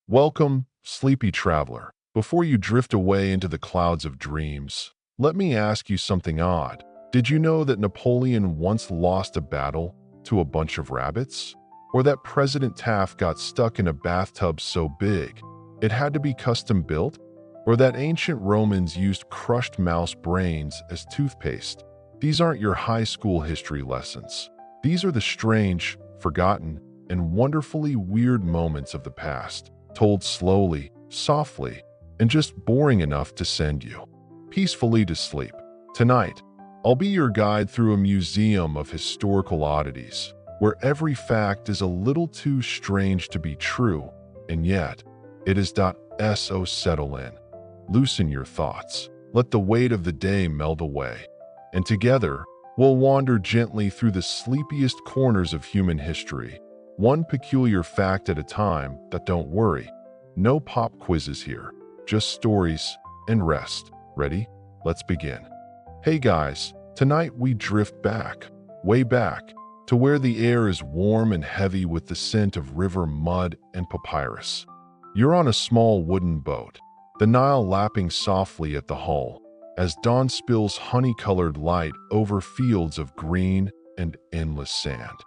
Welcome, sleepy traveler. Before you drift away into the clouds of dreams, let me ask you something odd. Did you know that Napoleon once lost a battle to a bunch of rabbits? Or that President Taft got stuck in a bathtub so big it had to be custom built? Or that ancient Romans used crushed mouse brains as toothpaste? These aren't your high school history lessons. These are the strange, forgotten, and wonderfully weird moments of the past, told slowly, softly, and just boring enough to send you peacefully to sleep. Tonight, I'll be your guide through a museum of historical oddities, where every fact is a little too strange to be true, and yet it is. So settle in, loosen your thoughts, let the weight of the day melt away, and together we'll wander gently through the sleepiest corners of human history, one peculiar fact at a time. Don't worry, no pop quizzes here, just stories and rest. Ready? Let's begin. Hey guys, tonight we drift back, way back, to where the air is warm and heavy with the scent of river mud and papyrus. You're on a small wooden boat, the Nile lapping softly at the hull, as dawn spills honey-colored light over fields of green and endless sand.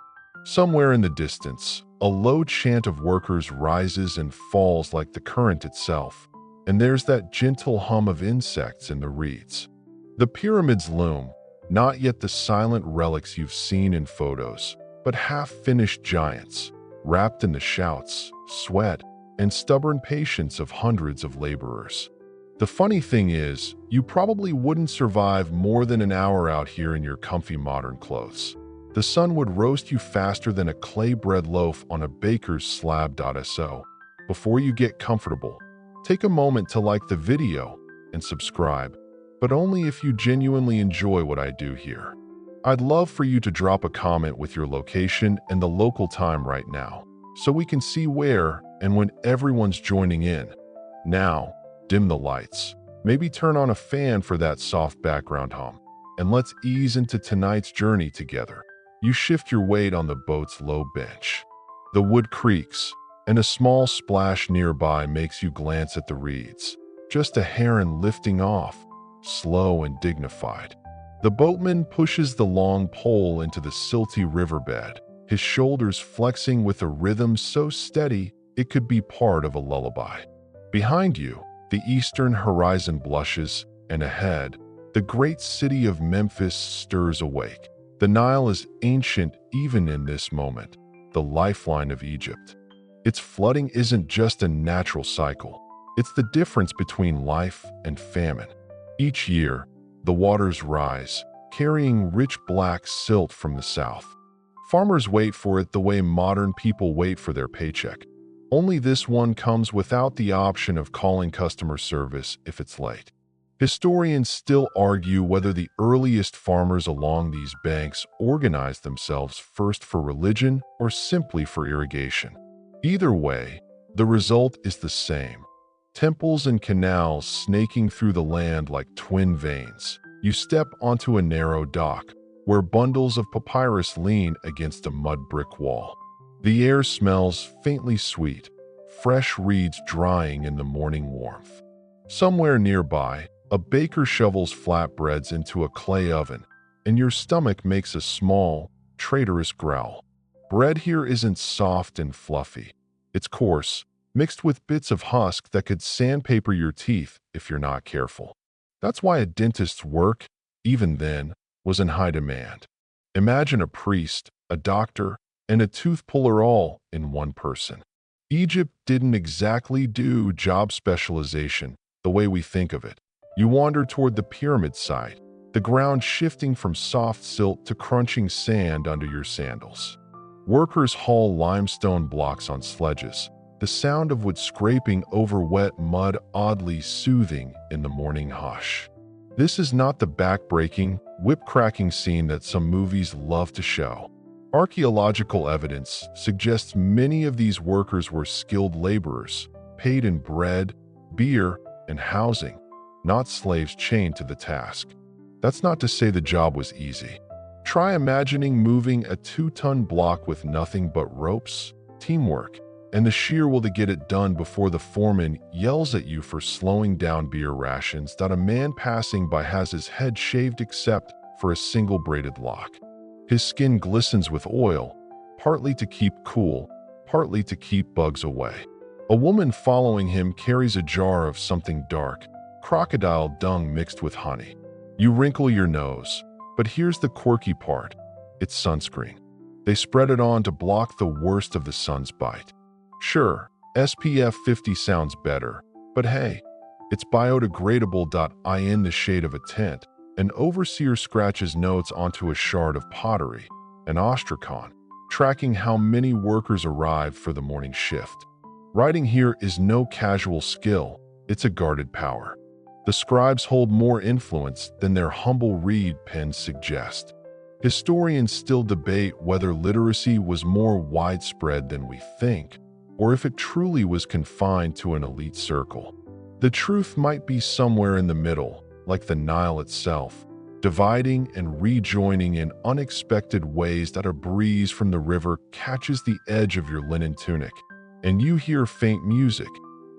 Somewhere in the distance, a low chant of workers rises and falls like the current itself, and there's that gentle hum of insects in the reeds. The pyramids loom, not yet the silent relics you've seen in photos, but half-finished giants, wrapped in the shouts, sweat, and stubborn patience of hundreds of laborers. The funny thing is, you probably wouldn't survive more than an hour out here in your comfy modern clothes. The sun would roast you faster than a clay bread loaf on a baker's slab. So, before you get comfortable, take a moment to like the video and subscribe, but only if you genuinely enjoy what I do here. I'd love for you to drop a comment with your location and the local time right now, so we can see where and when everyone's joining in. Now, dim the lights, maybe turn on a fan for that soft background hum, and let's ease into tonight's journey together. You shift your weight on the boat's low bench. The wood creaks, and a small splash nearby makes you glance at the reeds. Just a heron lifting off, slow and dignified. The boatman pushes the long pole into the silty riverbed, his shoulders flexing with a rhythm so steady it could be part of a lullaby. Behind you, the eastern horizon blushes, and ahead, the great city of Memphis stirs awake. The Nile is ancient even in this moment, the lifeline of Egypt. Its flooding isn't just a natural cycle, it's the difference between life and famine. Each year, the waters rise, carrying rich black silt from the south. Farmers wait for it the way modern people wait for their paycheck. Only this one comes without the option of calling customer service if it's late. Historians still argue whether the earliest farmers along these banks organized themselves first for religion or simply for irrigation. Either way, the result is the same. Temples and canals snaking through the land like twin veins. You step onto a narrow dock, where bundles of papyrus lean against a mud brick wall. The air smells faintly sweet, fresh reeds drying in the morning warmth. Somewhere nearby, a baker shovels flatbreads into a clay oven, and your stomach makes a small, traitorous growl. Bread here isn't soft and fluffy. It's coarse, mixed with bits of husk that could sandpaper your teeth if you're not careful. That's why a dentist's work, even then, was in high demand. Imagine a priest, a doctor, and a tooth puller all in one person. Egypt didn't exactly do job specialization the way we think of it. You wander toward the pyramid site, the ground shifting from soft silt to crunching sand under your sandals. Workers haul limestone blocks on sledges, the sound of wood scraping over wet mud oddly soothing in the morning hush. This is not the back-breaking, whip-cracking scene that some movies love to show. Archaeological evidence suggests many of these workers were skilled laborers, paid in bread, beer, and housing, not slaves chained to the task. That's not to say the job was easy. Try imagining moving a 2-ton block with nothing but ropes, teamwork, and the sheer will to get it done before the foreman yells at you for slowing down beer rations that a man passing by has his head shaved except for a single braided lock. His skin glistens with oil, partly to keep cool, partly to keep bugs away. A woman following him carries a jar of something dark, crocodile dung mixed with honey. You wrinkle your nose, but here's the quirky part. It's sunscreen. They spread it on to block the worst of the sun's bite. Sure, SPF 50 sounds better, but hey, it's biodegradable. In the shade of a tent, an overseer scratches notes onto a shard of pottery, an ostrakhan, tracking how many workers arrived for the morning shift. Writing here is no casual skill, it's a guarded power. The scribes hold more influence than their humble reed pens suggest. Historians still debate whether literacy was more widespread than we think, or if it truly was confined to an elite circle. The truth might be somewhere in the middle, like the Nile itself, dividing and rejoining in unexpected ways that a breeze from the river catches the edge of your linen tunic, and you hear faint music,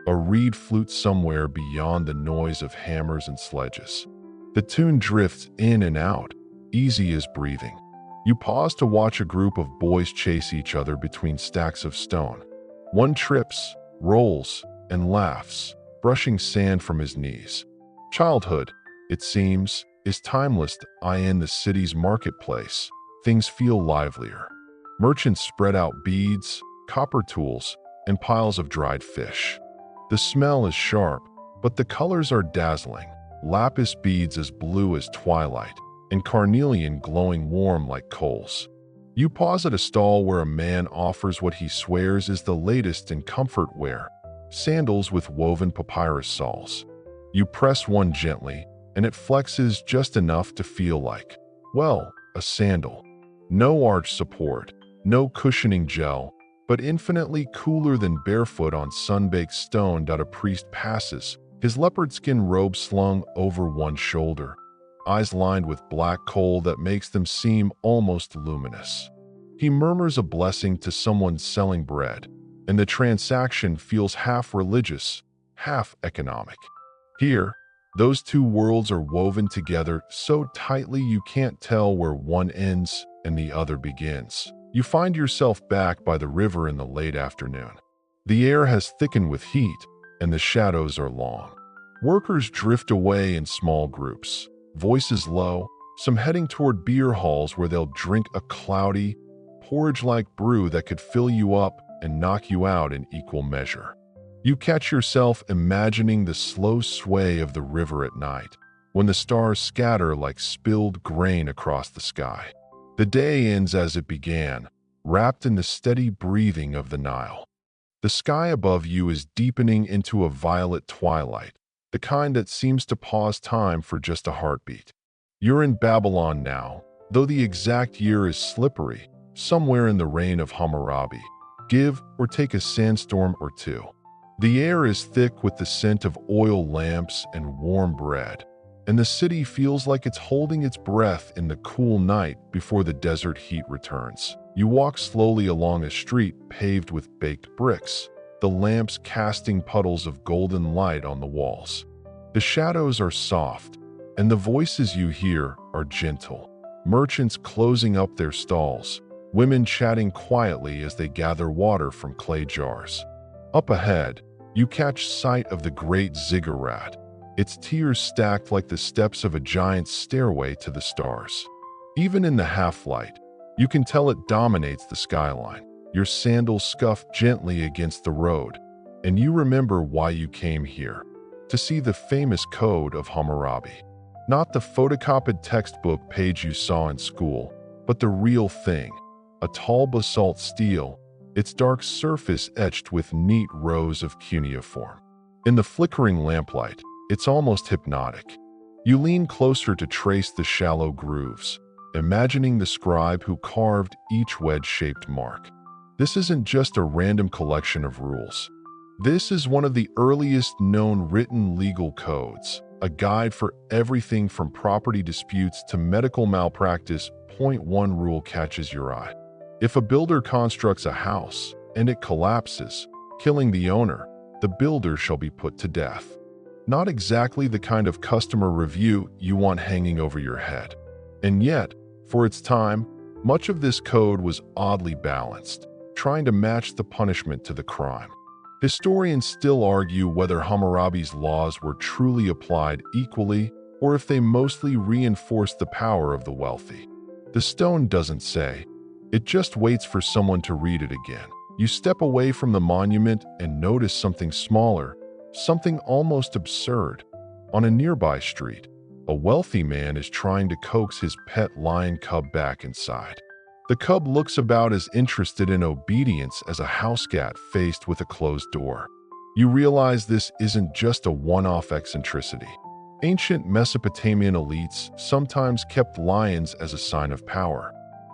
a reed flute somewhere beyond the noise of hammers and sledges. The tune drifts in and out, easy as breathing. You pause to watch a group of boys chase each other between stacks of stone. One trips, rolls, and laughs, brushing sand from his knees. Childhood, it seems, is timeless. In the city's marketplace, things feel livelier. Merchants spread out beads, copper tools, and piles of dried fish. The smell is sharp, but the colors are dazzling. Lapis beads as blue as twilight, and carnelian glowing warm like coals. You pause at a stall where a man offers what he swears is the latest in comfort wear, sandals with woven papyrus soles. You press one gently, and it flexes just enough to feel like, well, a sandal. No arch support, no cushioning gel, but infinitely cooler than barefoot on sun-baked stone. A priest passes, his leopard skin robe slung over one shoulder, eyes lined with black coal that makes them seem almost luminous. He murmurs a blessing to someone selling bread, and the transaction feels half religious, half economic. Here, those two worlds are woven together so tightly you can't tell where one ends and the other begins. You find yourself back by the river in the late afternoon. The air has thickened with heat, and the shadows are long. Workers drift away in small groups, voices low, some heading toward beer halls where they'll drink a cloudy, porridge-like brew that could fill you up and knock you out in equal measure. You catch yourself imagining the slow sway of the river at night, when the stars scatter like spilled grain across the sky. The day ends as it began, wrapped in the steady breathing of the Nile. The sky above you is deepening into a violet twilight, the kind that seems to pause time for just a heartbeat. You're in Babylon now, though the exact year is slippery, somewhere in the reign of Hammurabi. Give or take a sandstorm or two. The air is thick with the scent of oil lamps and warm bread, and the city feels like it's holding its breath in the cool night before the desert heat returns. You walk slowly along a street paved with baked bricks, the lamps casting puddles of golden light on the walls. The shadows are soft, and the voices you hear are gentle. Merchants closing up their stalls, women chatting quietly as they gather water from clay jars. Up ahead, you catch sight of the great ziggurat, its tiers stacked like the steps of a giant stairway to the stars. Even in the half-light, you can tell it dominates the skyline. Your sandals scuff gently against the road, and you remember why you came here, to see the famous Code of Hammurabi. Not the photocopied textbook page you saw in school, but the real thing, a tall basalt stele, its dark surface etched with neat rows of cuneiform. In the flickering lamplight, it's almost hypnotic. You lean closer to trace the shallow grooves, imagining the scribe who carved each wedge-shaped mark. This isn't just a random collection of rules. This is one of the earliest known written legal codes, a guide for everything from property disputes to medical malpractice. Point one rule catches your eye. If a builder constructs a house and it collapses, Killing the owner, the builder shall be put to death. Not exactly the kind of customer review you want hanging over your head. And yet, for its time, much of this code was oddly balanced, trying to match the punishment to the crime. Historians still argue whether Hammurabi's laws were truly applied equally or if they mostly reinforced the power of the wealthy. The stone doesn't say. It just waits for someone to read it again. You step away from the monument and notice something smaller, something almost absurd. On a nearby street, a wealthy man is trying to coax his pet lion cub back inside. The cub looks about as interested in obedience as a house cat faced with a closed door. You realize this isn't just a one-off eccentricity. Ancient Mesopotamian elites sometimes kept lions as a sign of power.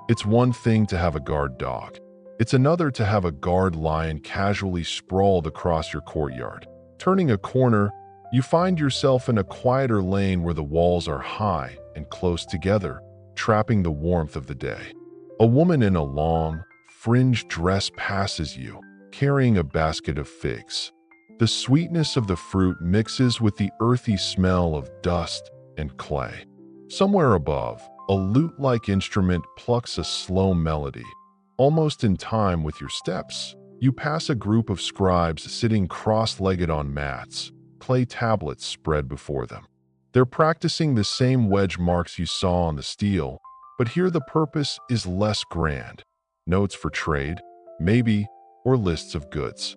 It's one thing to have a guard dog. It's another to have a guard lion casually sprawled across your courtyard. Turning a corner, you find yourself in a quieter lane where the walls are high and close together, trapping the warmth of the day. A woman in a long, fringed dress passes you, carrying a basket of figs. The sweetness of the fruit mixes with the earthy smell of dust and clay. Somewhere above, a lute-like instrument plucks a slow melody, almost in time with your steps. You pass a group of scribes sitting cross-legged on mats, clay tablets spread before them. They're practicing the same wedge marks you saw on the steel, but here the purpose is less grand. Notes for trade, maybe, or lists of goods.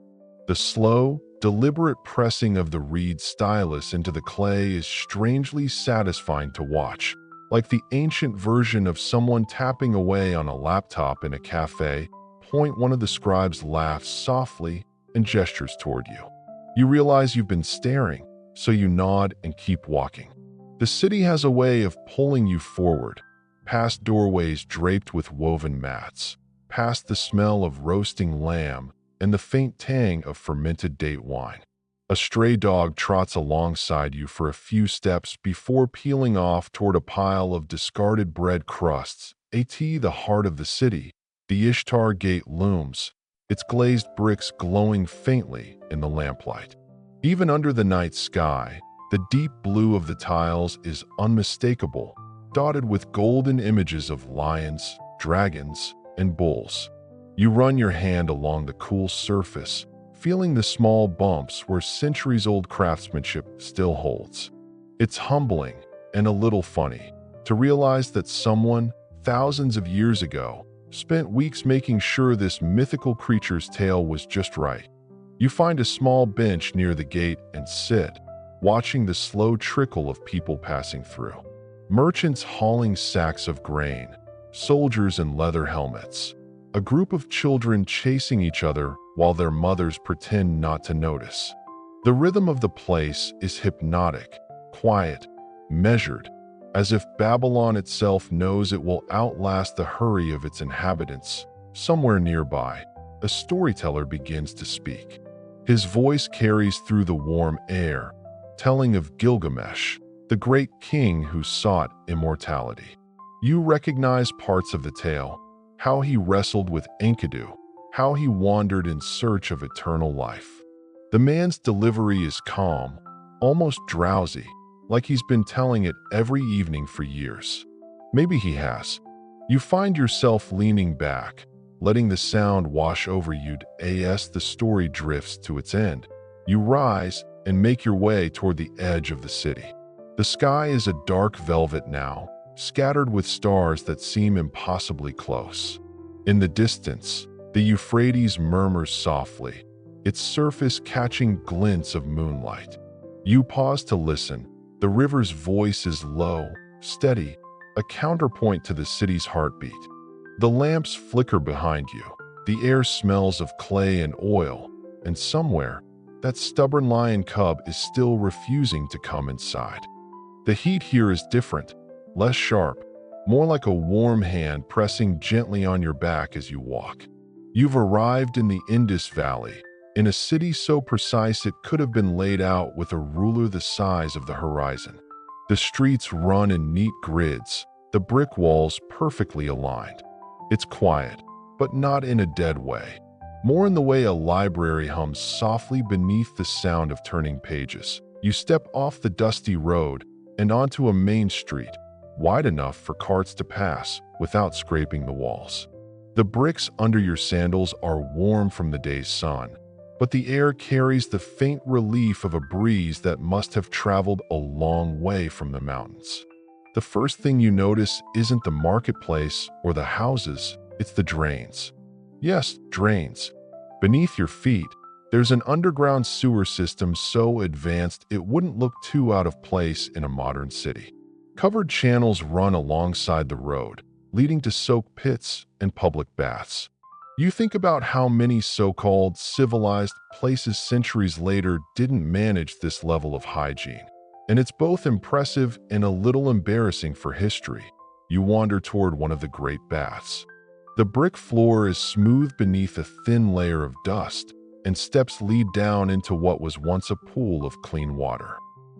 The slow, deliberate pressing of the reed stylus into the clay is strangely satisfying to watch. Like the ancient version of someone tapping away on a laptop in a cafe, one of the scribes laughs softly and gestures toward you. You realize you've been staring, so you nod and keep walking. The city has a way of pulling you forward, past doorways draped with woven mats, past the smell of roasting lamb and the faint tang of fermented date wine. A stray dog trots alongside you for a few steps before peeling off toward a pile of discarded bread crusts. The heart of the city, the Ishtar Gate looms, its glazed bricks glowing faintly in the lamplight. Even under the night sky, the deep blue of the tiles is unmistakable, dotted with golden images of lions, dragons, and bulls. You run your hand along the cool surface, feeling the small bumps where centuries-old craftsmanship still holds. It's humbling and a little funny to realize that someone, thousands of years ago, spent weeks making sure this mythical creature's tale was just right. You find a small bench near the gate and sit, watching the slow trickle of people passing through. Merchants hauling sacks of grain, soldiers in leather helmets, a group of children chasing each other while their mothers pretend not to notice. The rhythm of the place is hypnotic, quiet, measured, as if Babylon itself knows it will outlast the hurry of its inhabitants. Somewhere nearby, a storyteller begins to speak. His voice carries through the warm air, telling of Gilgamesh, the great king who sought immortality. You recognize parts of the tale, how he wrestled with Enkidu, how he wandered in search of eternal life. The man's delivery is calm, almost drowsy, like he's been telling it every evening for years. Maybe he has. You find yourself leaning back, letting the sound wash over you as the story drifts to its end. You rise and make your way toward the edge of the city. The sky is a dark velvet now, scattered with stars that seem impossibly close. In the distance, the Euphrates murmurs softly, its surface catching glints of moonlight. You pause to listen. The river's voice is low, steady, a counterpoint to the city's heartbeat. The lamps flicker behind you. The air smells of clay and oil, and somewhere, that stubborn lion cub is still refusing to come inside. The heat here is different, less sharp, more like a warm hand pressing gently on your back as you walk. You've arrived in the Indus Valley, in a city so precise it could have been laid out with a ruler the size of the horizon. The streets run in neat grids, the brick walls perfectly aligned. It's quiet, but not in a dead way. more in the way a library hums softly beneath the sound of turning pages. You step off the dusty road and onto a main street, wide enough for carts to pass without scraping the walls. The bricks under your sandals are warm from the day's sun, but the air carries the faint relief of a breeze that must have traveled a long way from the mountains. The first thing you notice isn't the marketplace or the houses, it's the drains. Yes, drains. Beneath your feet, there's an underground sewer system so advanced it wouldn't look too out of place in a modern city. Covered channels run alongside the road, leading to soak pits and public baths. You think about how many so-called civilized places centuries later didn't manage this level of hygiene. And it's both impressive and a little embarrassing for history. You wander toward one of the great baths. The brick floor is smooth beneath a thin layer of dust, and steps lead down into what was once a pool of clean water.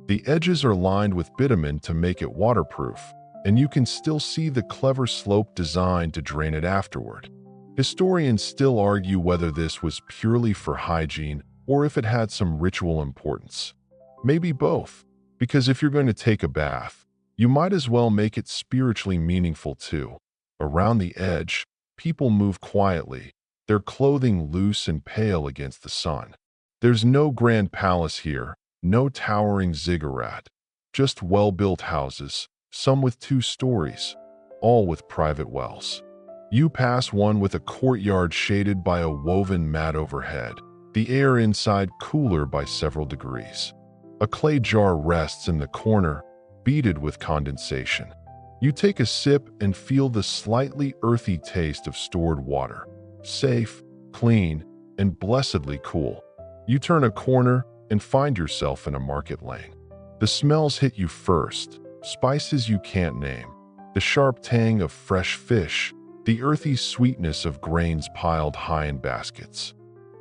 The edges are lined with bitumen to make it waterproof, and you can still see the clever slope designed to drain it afterward. Historians still argue whether this was purely for hygiene or if it had some ritual importance. Maybe both, because if you're going to take a bath, you might as well make it spiritually meaningful too. Around the edge, people move quietly, their clothing loose and pale against the sun. There's no grand palace here, no towering ziggurat, just well-built houses, some with 2 stories, all with private wells. You pass one with a courtyard shaded by a woven mat overhead, the air inside cooler by several degrees. A clay jar rests in the corner, beaded with condensation. You take a sip and feel the slightly earthy taste of stored water. Safe, clean, and blessedly cool. You turn a corner and find yourself in a market lane. The smells hit you first, spices you can't name, the sharp tang of fresh fish, the earthy sweetness of grains piled high in baskets.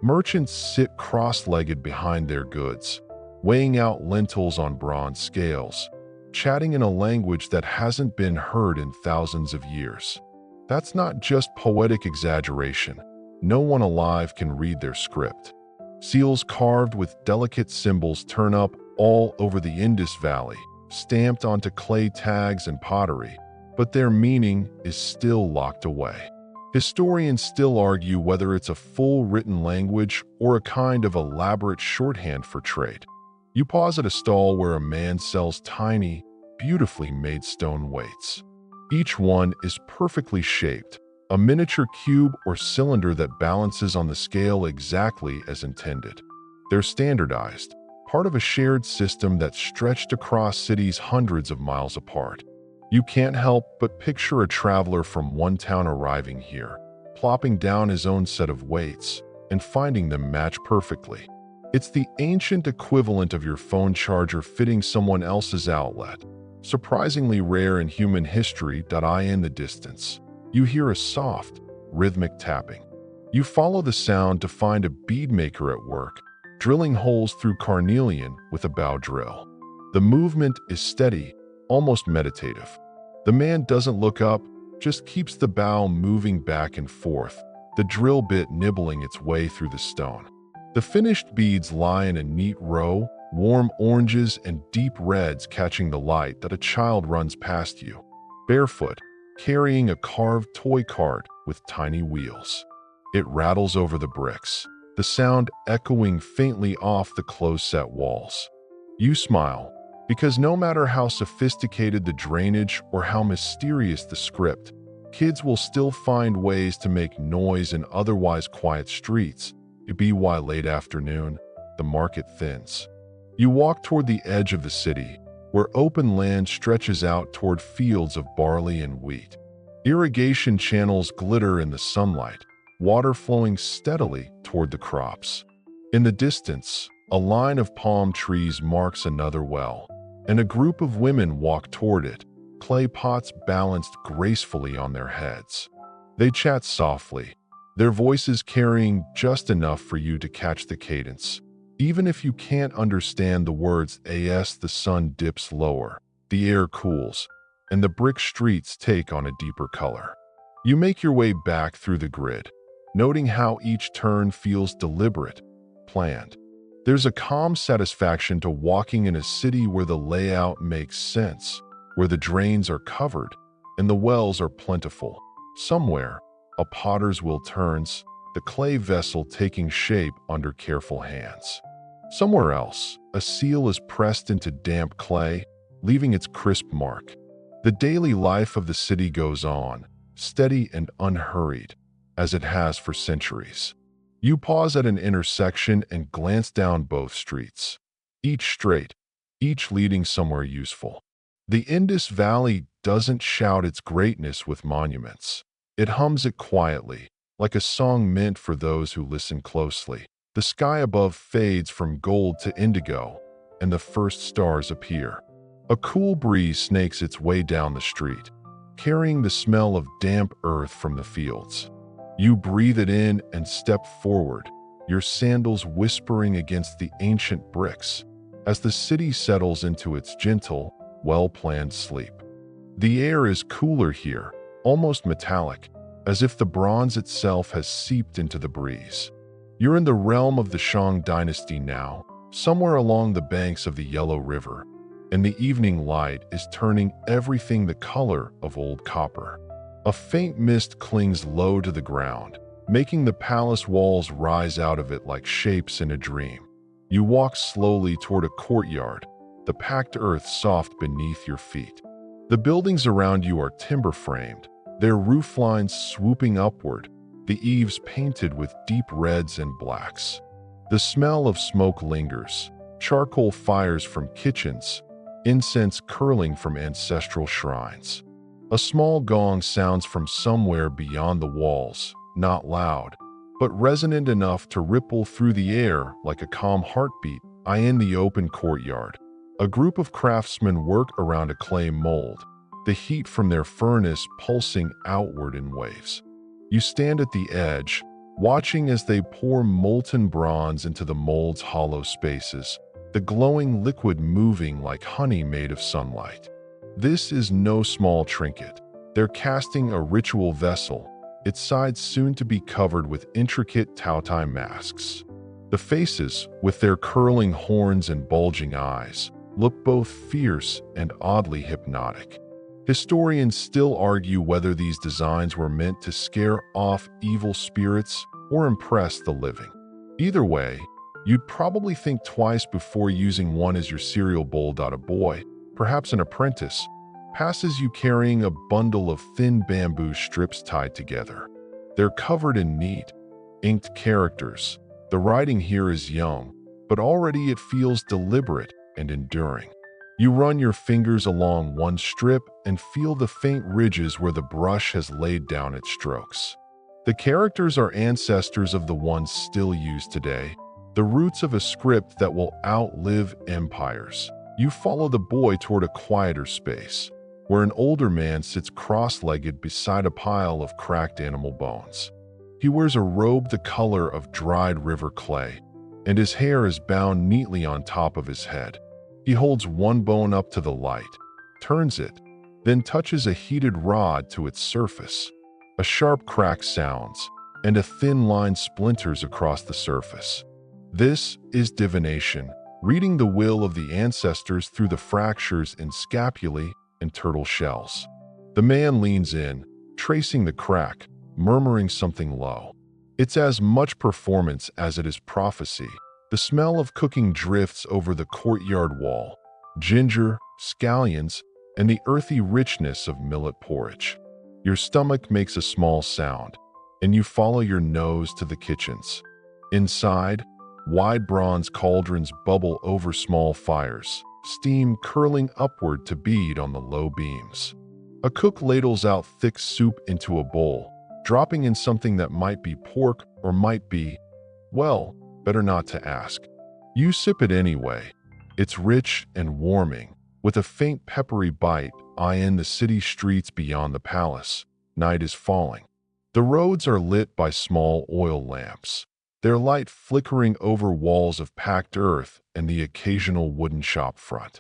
Merchants sit cross-legged behind their goods, weighing out lentils on bronze scales, chatting in a language that hasn't been heard in thousands of years. That's not just poetic exaggeration. No one alive can read their script. Seals carved with delicate symbols turn up all over the Indus Valley, stamped onto clay tags and pottery, but their meaning is still locked away. Historians still argue whether it's a full written language or a kind of elaborate shorthand for trade. You pause at a stall where a man sells tiny, beautifully made stone weights. Each one is perfectly shaped, a miniature cube or cylinder that balances on the scale exactly as intended. They're standardized, part of a shared system that's stretched across cities hundreds of miles apart. You can't help but picture a traveler from one town arriving here, plopping down his own set of weights, and finding them match perfectly. It's the ancient equivalent of your phone charger fitting someone else's outlet. Surprisingly rare in human history. In the distance, you hear a soft, rhythmic tapping. You follow the sound to find a beadmaker at work, drilling holes through carnelian with a bow drill. The movement is steady, almost meditative. The man doesn't look up, just keeps the bow moving back and forth, the drill bit nibbling its way through the stone. The finished beads lie in a neat row, warm oranges and deep reds catching the light that a child runs past you, barefoot, carrying a carved toy cart with tiny wheels. It rattles over the bricks, the sound echoing faintly off the close-set walls. You smile, because no matter how sophisticated the drainage or how mysterious the script, kids will still find ways to make noise in otherwise quiet streets. It be why late afternoon, the market thins. You walk toward the edge of the city, where open land stretches out toward fields of barley and wheat. Irrigation channels glitter in the sunlight, water flowing steadily toward the crops. In the distance, a line of palm trees marks another well, and a group of women walk toward it, clay pots balanced gracefully on their heads. They chat softly, their voices carrying just enough for you to catch the cadence. Even if you can't understand the words, as the sun dips lower, the air cools, and the brick streets take on a deeper color. You make your way back through the grid, noting how each turn feels deliberate, planned. There's a calm satisfaction to walking in a city where the layout makes sense, where the drains are covered and the wells are plentiful. Somewhere, a potter's wheel turns, the clay vessel taking shape under careful hands. Somewhere else, a seal is pressed into damp clay, leaving its crisp mark. The daily life of the city goes on, steady and unhurried, as it has for centuries. You pause at an intersection and glance down both streets, each straight, each leading somewhere useful. The Indus Valley doesn't shout its greatness with monuments. It hums it quietly, like a song meant for those who listen closely. The sky above fades from gold to indigo, and the first stars appear. A cool breeze snakes its way down the street, carrying the smell of damp earth from the fields. You breathe it in and step forward, your sandals whispering against the ancient bricks, as the city settles into its gentle, well-planned sleep. The air is cooler here, almost metallic, as if the bronze itself has seeped into the breeze. You're in the realm of the Shang dynasty now, somewhere along the banks of the Yellow River, and the evening light is turning everything the color of old copper. A faint mist clings low to the ground, making the palace walls rise out of it like shapes in a dream. You walk slowly toward a courtyard, the packed earth soft beneath your feet. The buildings around you are timber-framed, their roof lines swooping upward, the eaves painted with deep reds and blacks. The smell of smoke lingers, charcoal fires from kitchens, incense curling from ancestral shrines. A small gong sounds from somewhere beyond the walls, not loud, but resonant enough to ripple through the air like a calm heartbeat. In the open courtyard, a group of craftsmen work around a clay mold, the heat from their furnace pulsing outward in waves. You stand at the edge, watching as they pour molten bronze into the mold's hollow spaces, the glowing liquid moving like honey made of sunlight. This is no small trinket. They're casting a ritual vessel, its sides soon to be covered with intricate Taotai masks. The faces, with their curling horns and bulging eyes, look both fierce and oddly hypnotic. Historians still argue whether these designs were meant to scare off evil spirits or impress the living. Either way, you'd probably think twice before using one as your cereal bowl. A boy, perhaps an apprentice, passes you carrying a bundle of thin bamboo strips tied together. They're covered in neat, inked characters. The writing here is young, but already it feels deliberate and enduring. You run your fingers along one strip and feel the faint ridges where the brush has laid down its strokes. The characters are ancestors of the ones still used today, the roots of a script that will outlive empires. You follow the boy toward a quieter space, where an older man sits cross-legged beside a pile of cracked animal bones. He wears a robe the color of dried river clay, and his hair is bound neatly on top of his head. He holds one bone up to the light, turns it, then touches a heated rod to its surface. A sharp crack sounds, and a thin line splinters across the surface. This is divination, reading the will of the ancestors through the fractures in scapulae and turtle shells. The man leans in, tracing the crack, murmuring something low. It's as much performance as it is prophecy. The smell of cooking drifts over the courtyard wall, ginger, scallions, and the earthy richness of millet porridge. Your stomach makes a small sound, and you follow your nose to the kitchens. Inside, wide bronze cauldrons bubble over small fires, steam curling upward to bead on the low beams. A cook ladles out thick soup into a bowl, dropping in something that might be pork or might be, well, better not to ask. You sip it anyway. It's rich and warming, with a faint peppery bite. In the city streets beyond the palace, night is falling. The roads are lit by small oil lamps, their light flickering over walls of packed earth and the occasional wooden shop front.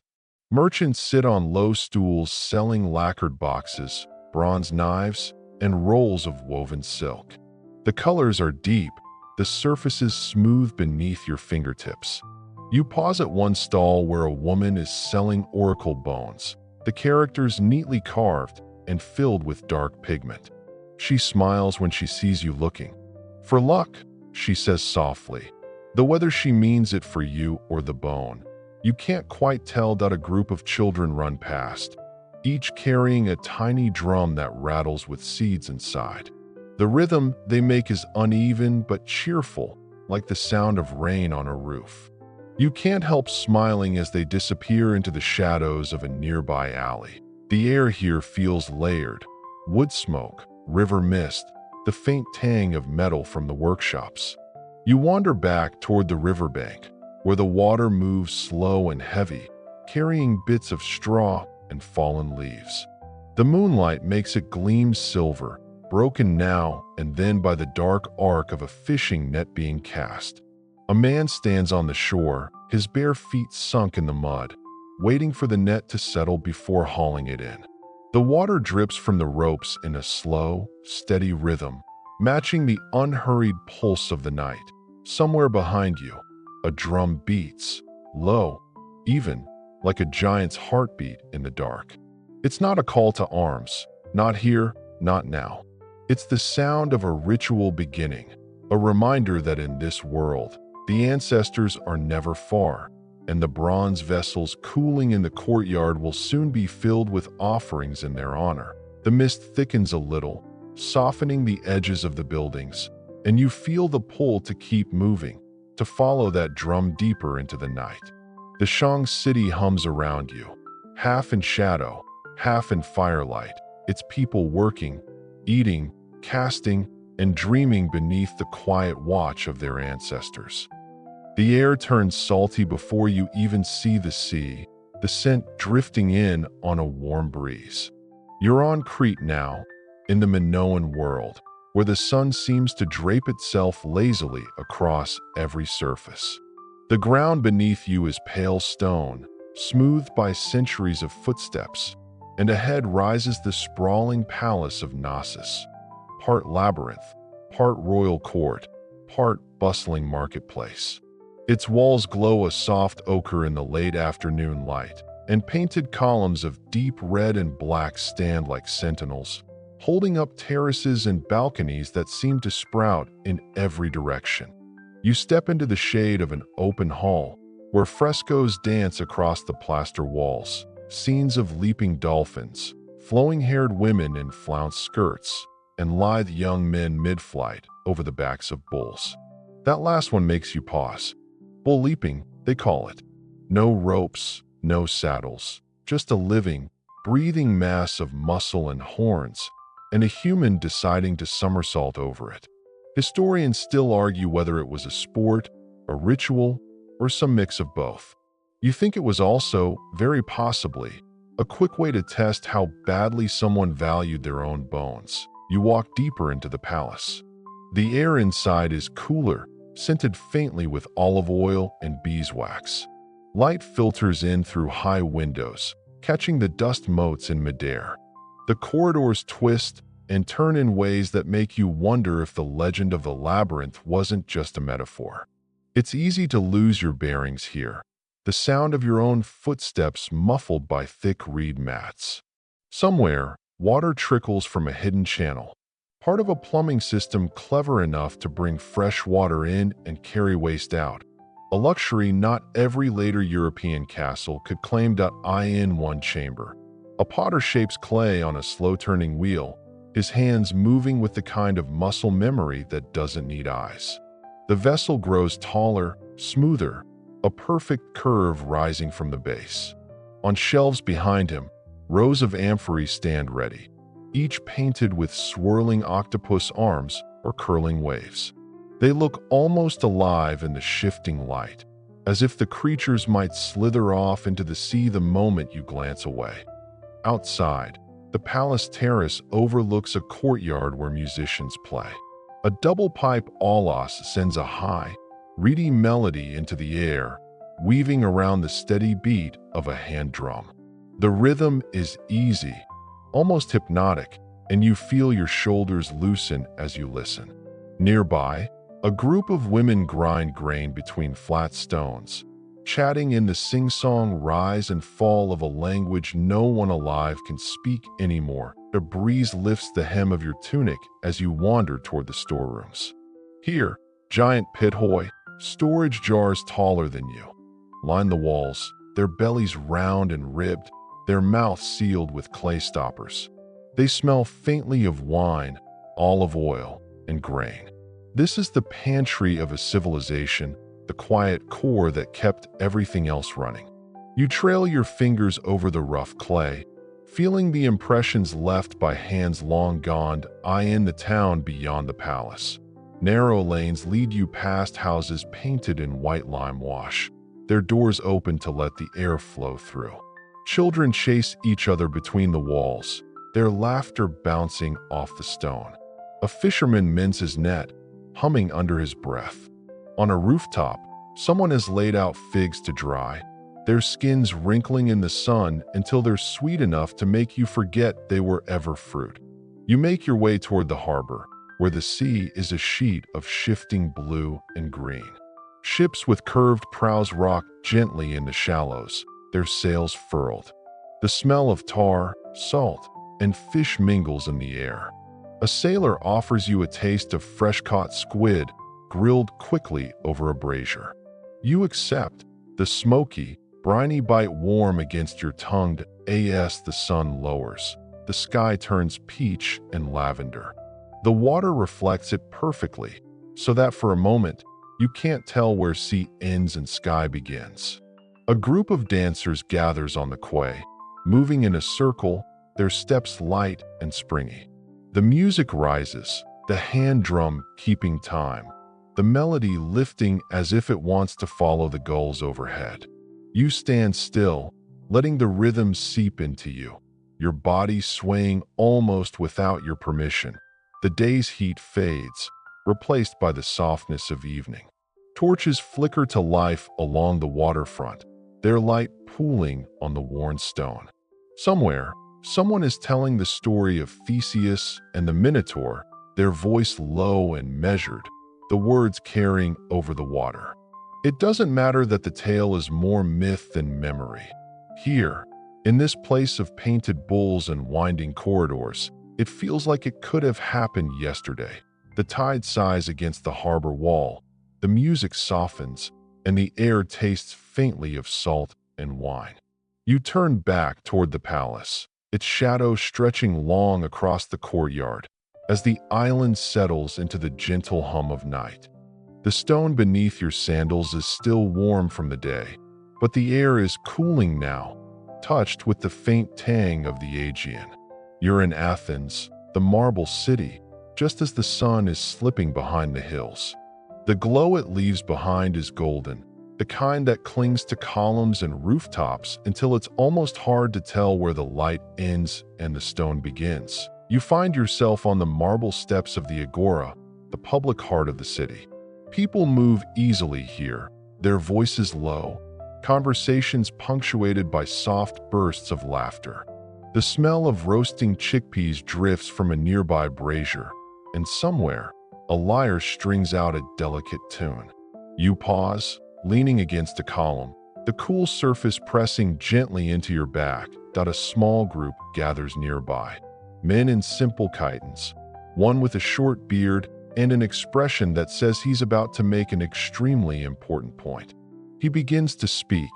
Merchants sit on low stools selling lacquered boxes, bronze knives, and rolls of woven silk. The colors are deep, the surfaces smooth beneath your fingertips. You pause at one stall where a woman is selling oracle bones, the characters neatly carved and filled with dark pigment. She smiles when she sees you looking. "For luck," she says softly, though whether she means it for you or the bone, you can't quite tell. A group of children run past, each carrying a tiny drum that rattles with seeds inside. The rhythm they make is uneven but cheerful, like the sound of rain on a roof. You can't help smiling as they disappear into the shadows of a nearby alley. The air here feels layered: wood smoke, river mist, the faint tang of metal from the workshops. You wander back toward the riverbank, where the water moves slow and heavy, carrying bits of straw and fallen leaves. The moonlight makes it gleam silver, broken now and then by the dark arc of a fishing net being cast. A man stands on the shore, his bare feet sunk in the mud, waiting for the net to settle before hauling it in. The water drips from the ropes in a slow, steady rhythm, matching the unhurried pulse of the night. Somewhere behind you, a drum beats, low, even, like a giant's heartbeat in the dark. It's not a call to arms, not here, not now. It's the sound of a ritual beginning, a reminder that in this world, the ancestors are never far, and the bronze vessels cooling in the courtyard will soon be filled with offerings in their honor. The mist thickens a little, softening the edges of the buildings, and you feel the pull to keep moving, to follow that drum deeper into the night. The Shang city hums around you, half in shadow, half in firelight, its people working, eating, casting, and dreaming beneath the quiet watch of their ancestors. The air turns salty before you even see the sea, the scent drifting in on a warm breeze. You're on Crete now, in the Minoan world, where the sun seems to drape itself lazily across every surface. The ground beneath you is pale stone, smoothed by centuries of footsteps, and ahead rises the sprawling palace of Knossos, part labyrinth, part royal court, part bustling marketplace. Its walls glow a soft ochre in the late afternoon light, and painted columns of deep red and black stand like sentinels, holding up terraces and balconies that seem to sprout in every direction. You step into the shade of an open hall, where frescoes dance across the plaster walls, scenes of leaping dolphins, flowing-haired women in flounced skirts, and lithe young men mid-flight over the backs of bulls. That last one makes you pause. Bull leaping, they call it. No ropes, no saddles, just a living, breathing mass of muscle and horns, and a human deciding to somersault over it. Historians still argue whether it was a sport, a ritual, or some mix of both. You think it was also, very possibly, a quick way to test how badly someone valued their own bones. You walk deeper into the palace. The air inside is cooler, scented faintly with olive oil and beeswax. Light filters in through high windows, catching the dust motes in midair. The corridors twist and turn in ways that make you wonder if the legend of the labyrinth wasn't just a metaphor. It's easy to lose your bearings here, the sound of your own footsteps muffled by thick reed mats. Somewhere, water trickles from a hidden channel, part of a plumbing system clever enough to bring fresh water in and carry waste out, a luxury not every later European castle could claim. In one chamber, a potter shapes clay on a slow-turning wheel, his hands moving with the kind of muscle memory that doesn't need eyes. The vessel grows taller, smoother, a perfect curve rising from the base. On shelves behind him, rows of amphories stand ready, each painted with swirling octopus arms or curling waves. They look almost alive in the shifting light, as if the creatures might slither off into the sea the moment you glance away. Outside, the palace terrace overlooks a courtyard where musicians play. A double-pipe aulos sends a high, reedy melody into the air, weaving around the steady beat of a hand drum. The rhythm is easy, almost hypnotic, and you feel your shoulders loosen as you listen. Nearby, a group of women grind grain between flat stones, chatting in the sing-song rise and fall of a language no one alive can speak anymore. A breeze lifts the hem of your tunic as you wander toward the storerooms. Here, giant pithoi, storage jars taller than you, line the walls, their bellies round and ribbed, their mouths sealed with clay stoppers. They smell faintly of wine, olive oil, and grain. This is the pantry of a civilization, the quiet core that kept everything else running. You trail your fingers over the rough clay, feeling the impressions left by hands long gone. In the town beyond the palace. Narrow lanes lead you past houses painted in white lime wash, their doors open to let the air flow through. Children chase each other between the walls, their laughter bouncing off the stone. A fisherman mends his net, humming under his breath. On a rooftop, someone has laid out figs to dry, their skins wrinkling in the sun until they're sweet enough to make you forget they were ever fruit. You make your way toward the harbor, where the sea is a sheet of shifting blue and green. Ships with curved prows rock gently in the shallows, their sails furled. The smell of tar, salt, and fish mingles in the air. A sailor offers you a taste of fresh-caught squid, grilled quickly over a brazier. You accept, the smoky, briny bite warm against your tongue. As the sun lowers, the sky turns peach and lavender. The water reflects it perfectly, so that for a moment, you can't tell where sea ends and sky begins. A group of dancers gathers on the quay, moving in a circle, their steps light and springy. The music rises, the hand drum keeping time, the melody lifting as if it wants to follow the gulls overhead. You stand still, letting the rhythm seep into you, your body swaying almost without your permission. The day's heat fades, replaced by the softness of evening. Torches flicker to life along the waterfront, their light pooling on the worn stone. Somewhere, someone is telling the story of Theseus and the Minotaur, their voice low and measured, the words carrying over the water. It doesn't matter that the tale is more myth than memory. Here, in this place of painted bulls and winding corridors, it feels like it could have happened yesterday. The tide sighs against the harbor wall, the music softens, and the air tastes faintly of salt and wine. You turn back toward the palace, its shadow stretching long across the courtyard, as the island settles into the gentle hum of night. The stone beneath your sandals is still warm from the day, but the air is cooling now, touched with the faint tang of the Aegean. You're in Athens, the marble city, just as the sun is slipping behind the hills. The glow it leaves behind is golden, the kind that clings to columns and rooftops until it's almost hard to tell where the light ends and the stone begins. You find yourself on the marble steps of the Agora, the public heart of the city. People move easily here, their voices low, conversations punctuated by soft bursts of laughter. The smell of roasting chickpeas drifts from a nearby brazier, and somewhere, a lyre strings out a delicate tune. You pause, leaning against a column, the cool surface pressing gently into your back. A small group gathers nearby. Men in simple chitons, one with a short beard and an expression that says he's about to make an extremely important point. He begins to speak,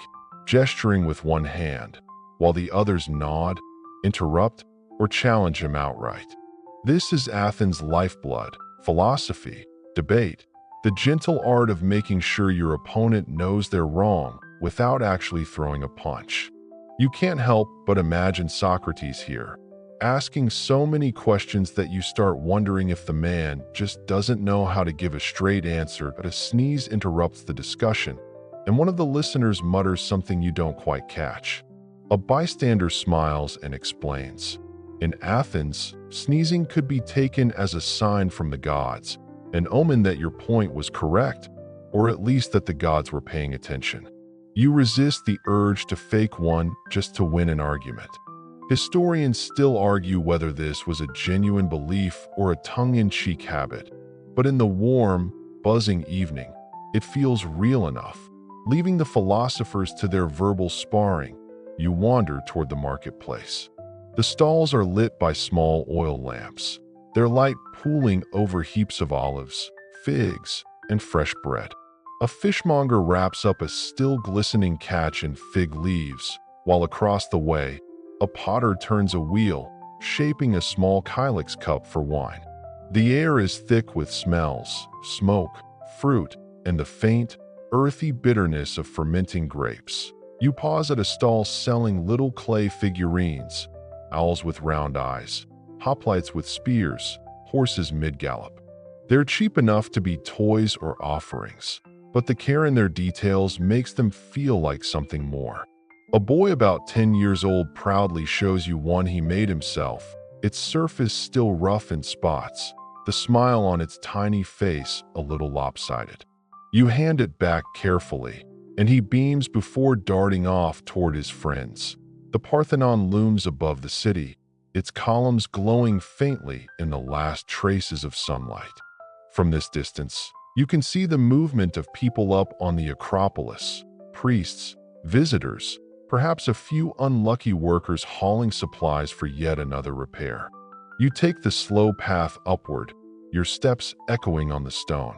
gesturing with one hand, while the others nod, interrupt, or challenge him outright. This is Athens' lifeblood, philosophy, debate, the gentle art of making sure your opponent knows they're wrong without actually throwing a punch. You can't help but imagine Socrates here, asking so many questions that you start wondering if the man just doesn't know how to give a straight answer. But a sneeze interrupts the discussion, and one of the listeners mutters something you don't quite catch. A bystander smiles and explains. In Athens, sneezing could be taken as a sign from the gods, an omen that your point was correct, or at least that the gods were paying attention. You resist the urge to fake one just to win an argument. Historians still argue whether this was a genuine belief or a tongue-in-cheek habit. But in the warm, buzzing evening, it feels real enough. Leaving the philosophers to their verbal sparring, you wander toward the marketplace. The stalls are lit by small oil lamps, their light pooling over heaps of olives, figs, and fresh bread. A fishmonger wraps up a still glistening catch in fig leaves, while across the way, a potter turns a wheel, shaping a small kylix cup for wine. The air is thick with smells, smoke, fruit, and the faint, earthy bitterness of fermenting grapes. You pause at a stall selling little clay figurines, owls with round eyes, hoplites with spears, horses mid-gallop. They're cheap enough to be toys or offerings, but the care in their details makes them feel like something more. A boy about 10 years old proudly shows you one he made himself, its surface still rough in spots, the smile on its tiny face a little lopsided. You hand it back carefully, and he beams before darting off toward his friends. The Parthenon looms above the city, its columns glowing faintly in the last traces of sunlight. From this distance, you can see the movement of people up on the Acropolis, priests, visitors, perhaps a few unlucky workers hauling supplies for yet another repair. You take the slow path upward, your steps echoing on the stone.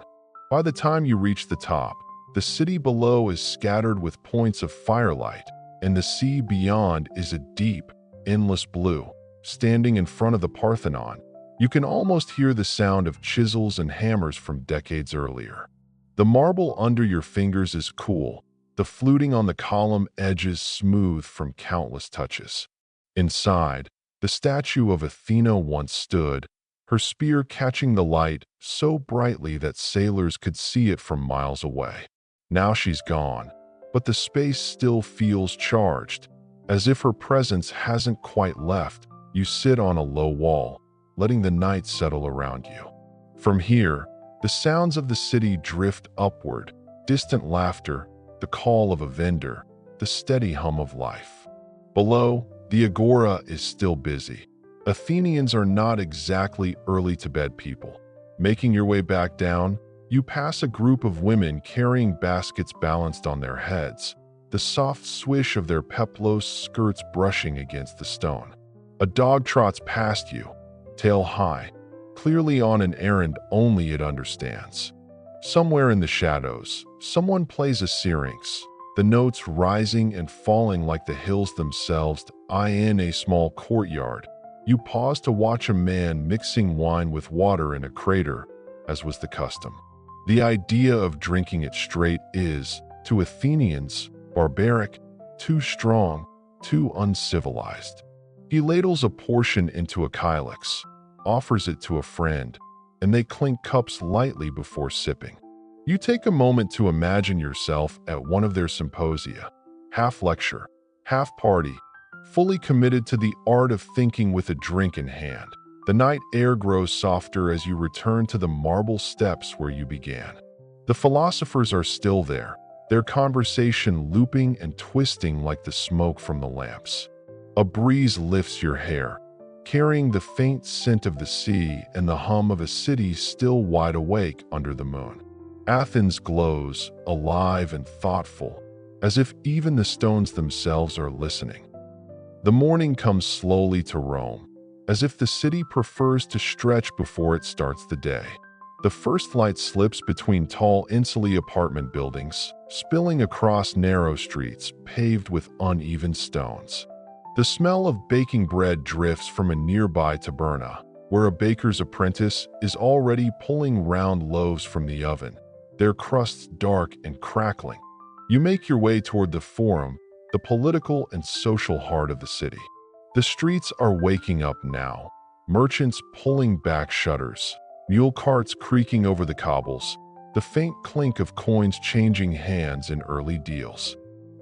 By the time you reach the top, the city below is scattered with points of firelight, and the sea beyond is a deep, endless blue. Standing in front of the Parthenon, you can almost hear the sound of chisels and hammers from decades earlier. The marble under your fingers is cool, the fluting on the column edges smooth from countless touches. Inside, the statue of Athena once stood, her spear catching the light so brightly that sailors could see it from miles away. Now she's gone, but the space still feels charged, as if her presence hasn't quite left. You sit on a low wall, letting the night settle around you. From here, the sounds of the city drift upward, distant laughter, the call of a vendor, the steady hum of life. Below, the agora is still busy. Athenians are not exactly early-to-bed people. Making your way back down, you pass a group of women carrying baskets balanced on their heads, the soft swish of their peplos skirts brushing against the stone. A dog trots past you, tail high, clearly on an errand only it understands. Somewhere in the shadows, someone plays a syrinx, the notes rising and falling like the hills themselves. In a small courtyard, you pause to watch a man mixing wine with water in a crater, as was the custom. The idea of drinking it straight is, to Athenians, barbaric, too strong, too uncivilized. He ladles a portion into a kylix, offers it to a friend, and they clink cups lightly before sipping. You take a moment to imagine yourself at one of their symposia, half lecture, half party, fully committed to the art of thinking with a drink in hand. The night air grows softer as you return to the marble steps where you began. The philosophers are still there, their conversation looping and twisting like the smoke from the lamps. A breeze lifts your hair, carrying the faint scent of the sea and the hum of a city still wide awake under the moon. Athens glows, alive and thoughtful, as if even the stones themselves are listening. The morning comes slowly to Rome, as if the city prefers to stretch before it starts the day. The first light slips between tall insulated apartment buildings, spilling across narrow streets paved with uneven stones. The smell of baking bread drifts from a nearby taberna, where a baker's apprentice is already pulling round loaves from the oven, their crusts dark and crackling. You make your way toward the Forum, the political and social heart of the city. The streets are waking up now, merchants pulling back shutters, mule carts creaking over the cobbles, the faint clink of coins changing hands in early deals.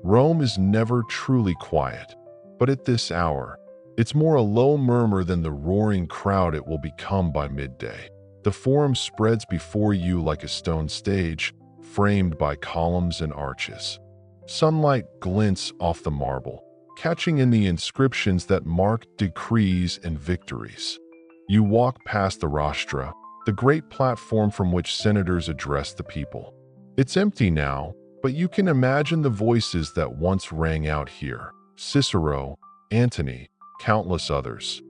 Rome is never truly quiet, but at this hour, it's more a low murmur than the roaring crowd it will become by midday. The Forum spreads before you like a stone stage, framed by columns and arches. Sunlight glints off the marble, catching in the inscriptions that mark decrees and victories. You walk past the rostra, the great platform from which senators address the people. It's empty now, but you can imagine the voices that once rang out here: Cicero, Antony, countless others,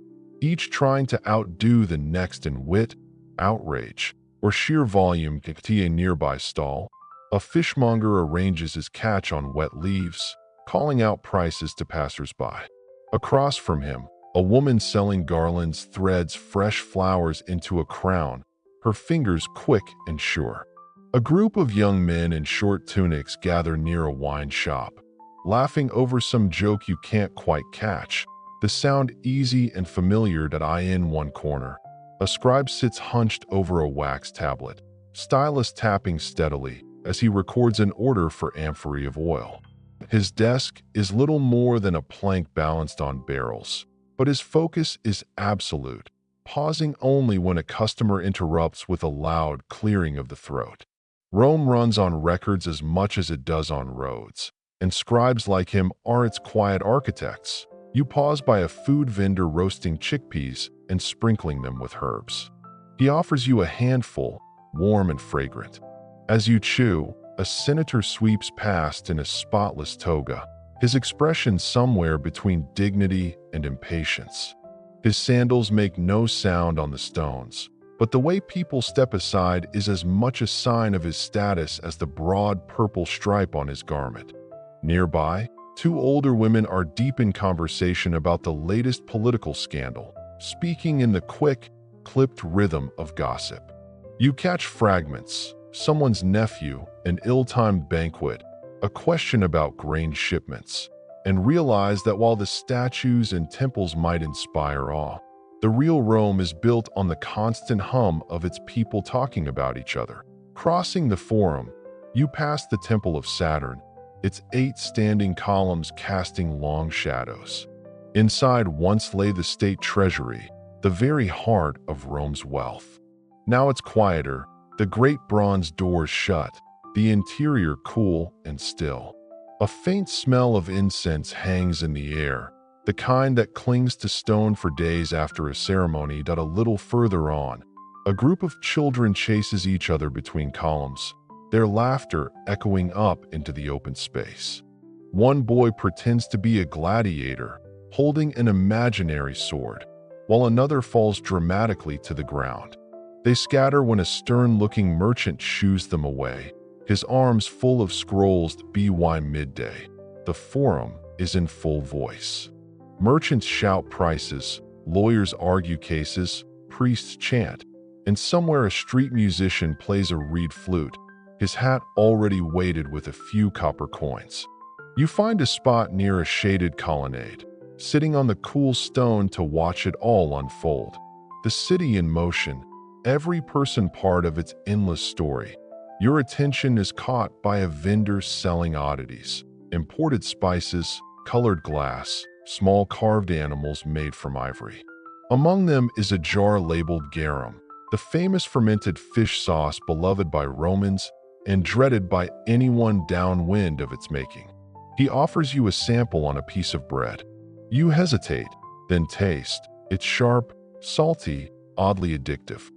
each trying to outdo the next in wit, outrage, or sheer volume. At a nearby stall, a fishmonger arranges his catch on wet leaves, calling out prices to passers-by. Across from him, a woman selling garlands threads fresh flowers into a crown, her fingers quick and sure. A group of young men in short tunics gather near a wine shop, laughing over some joke you can't quite catch. The sound easy and familiar. In one corner, a scribe sits hunched over a wax tablet, stylus tapping steadily as he records an order for amphorae of oil. His desk is little more than a plank balanced on barrels, but his focus is absolute, pausing only when a customer interrupts with a loud clearing of the throat. Rome runs on records as much as it does on roads, and scribes like him are its quiet architects. You pause by a food vendor roasting chickpeas and sprinkling them with herbs. He offers you a handful, warm and fragrant. As you chew, a senator sweeps past in a spotless toga, his expression somewhere between dignity and impatience. His sandals make no sound on the stones, but the way people step aside is as much a sign of his status as the broad purple stripe on his garment. Nearby, two older women are deep in conversation about the latest political scandal, speaking in the quick, clipped rhythm of gossip. You catch fragments: someone's nephew, an ill-timed banquet, a question about grain shipments, and realize that while the statues and temples might inspire awe, the real Rome is built on the constant hum of its people talking about each other. Crossing the Forum, you pass the Temple of Saturn, its 8 standing columns casting long shadows. Inside once lay the state treasury, the very heart of Rome's wealth. Now it's quieter, the great bronze doors shut, the interior cool and still. A faint smell of incense hangs in the air, the kind that clings to stone for days after a ceremony. A little further on, a group of children chases each other between columns, their laughter echoing up into the open space. One boy pretends to be a gladiator, holding an imaginary sword, while another falls dramatically to the ground. They scatter when a stern-looking merchant shoos them away, his arms full of scrolls. By midday, the Forum is in full voice. Merchants shout prices, lawyers argue cases, priests chant, and somewhere a street musician plays a reed flute, his hat already weighted with a few copper coins. You find a spot near a shaded colonnade, sitting on the cool stone to watch it all unfold. The city in motion, every person part of its endless story. Your attention is caught by a vendor selling oddities: imported spices, colored glass, small carved animals made from ivory. Among them is a jar labeled garum, the famous fermented fish sauce beloved by Romans and dreaded by anyone downwind of its making. He offers you a sample on a piece of bread. You hesitate, then taste. It's sharp, salty, oddly addictive.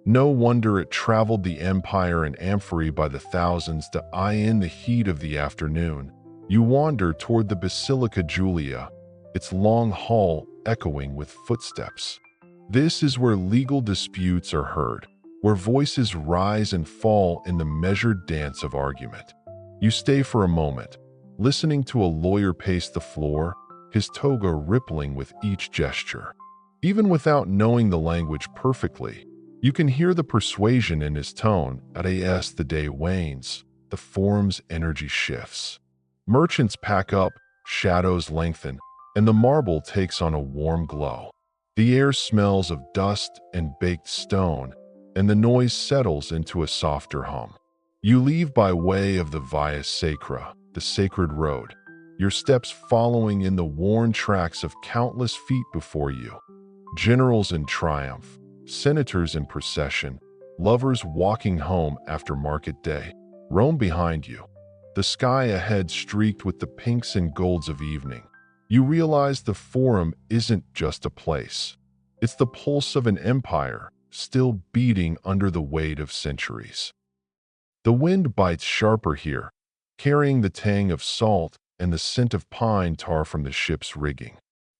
No wonder it traveled the empire and amphorae by the thousands. In the heat of the afternoon, you wander toward the Basilica Julia, its long hall echoing with footsteps. This is where legal disputes are heard, where voices rise and fall in the measured dance of argument. You stay for a moment, listening to a lawyer pace the floor, his toga rippling with each gesture. Even without knowing the language perfectly, you can hear the persuasion in his tone. As the day wanes, the Forum's energy shifts. Merchants pack up, shadows lengthen, and the marble takes on a warm glow. The air smells of dust and baked stone, and the noise settles into a softer hum. You leave by way of the Via Sacra, the sacred road, your steps following in the worn tracks of countless feet before you. Generals in triumph, senators in procession, lovers walking home after market day. Rome behind you, the sky ahead streaked with the pinks and golds of evening. You realize the Forum isn't just a place. It's the pulse of an empire, still beating under the weight of centuries. The wind bites sharper here, carrying the tang of salt and the scent of pine tar from the ship's rigging.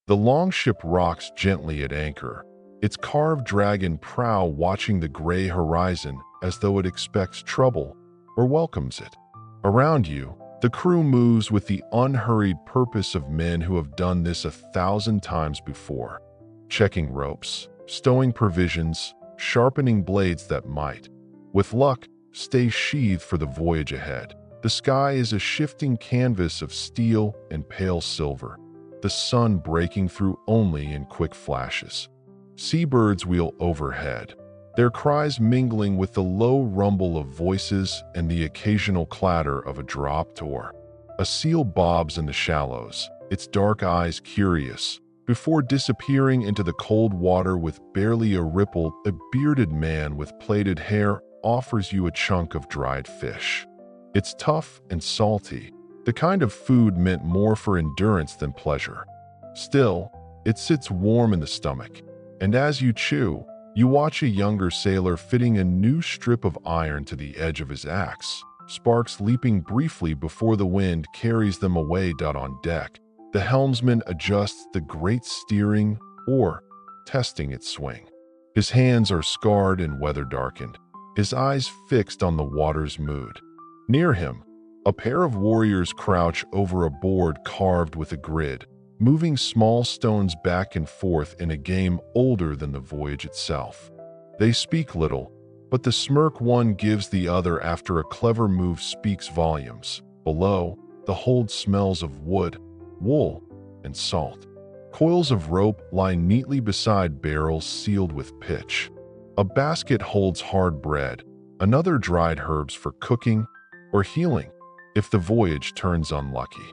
The longship rocks gently at anchor, its carved dragon prow watching the gray horizon as though it expects trouble or welcomes it. Around you, the crew moves with the unhurried purpose of men who have done this 1,000 times before, checking ropes, stowing provisions, sharpening blades that might, with luck, stay sheathed for the voyage ahead. The sky is a shifting canvas of steel and pale silver, the sun breaking through only in quick flashes. Seabirds wheel overhead, their cries mingling with the low rumble of voices and the occasional clatter of a dropped oar. A seal bobs in the shallows, its dark eyes curious, before disappearing into the cold water with barely a ripple. A bearded man with plaited hair offers you a chunk of dried fish. It's tough and salty, the kind of food meant more for endurance than pleasure. Still, it sits warm in the stomach, and as you chew, you watch a younger sailor fitting a new strip of iron to the edge of his axe, sparks leaping briefly before the wind carries them away. On deck, the helmsman adjusts the great steering oar, testing its swing. His hands are scarred and weather-darkened, his eyes fixed on the water's mood. Near him, a pair of warriors crouch over a board carved with a grid, moving small stones back and forth in a game older than the voyage itself. They speak little, but the smirk one gives the other after a clever move speaks volumes. Below, the hold smells of wood, wool, and salt. Coils of rope lie neatly beside barrels sealed with pitch. A basket holds hard bread, another dried herbs for cooking or healing if the voyage turns unlucky.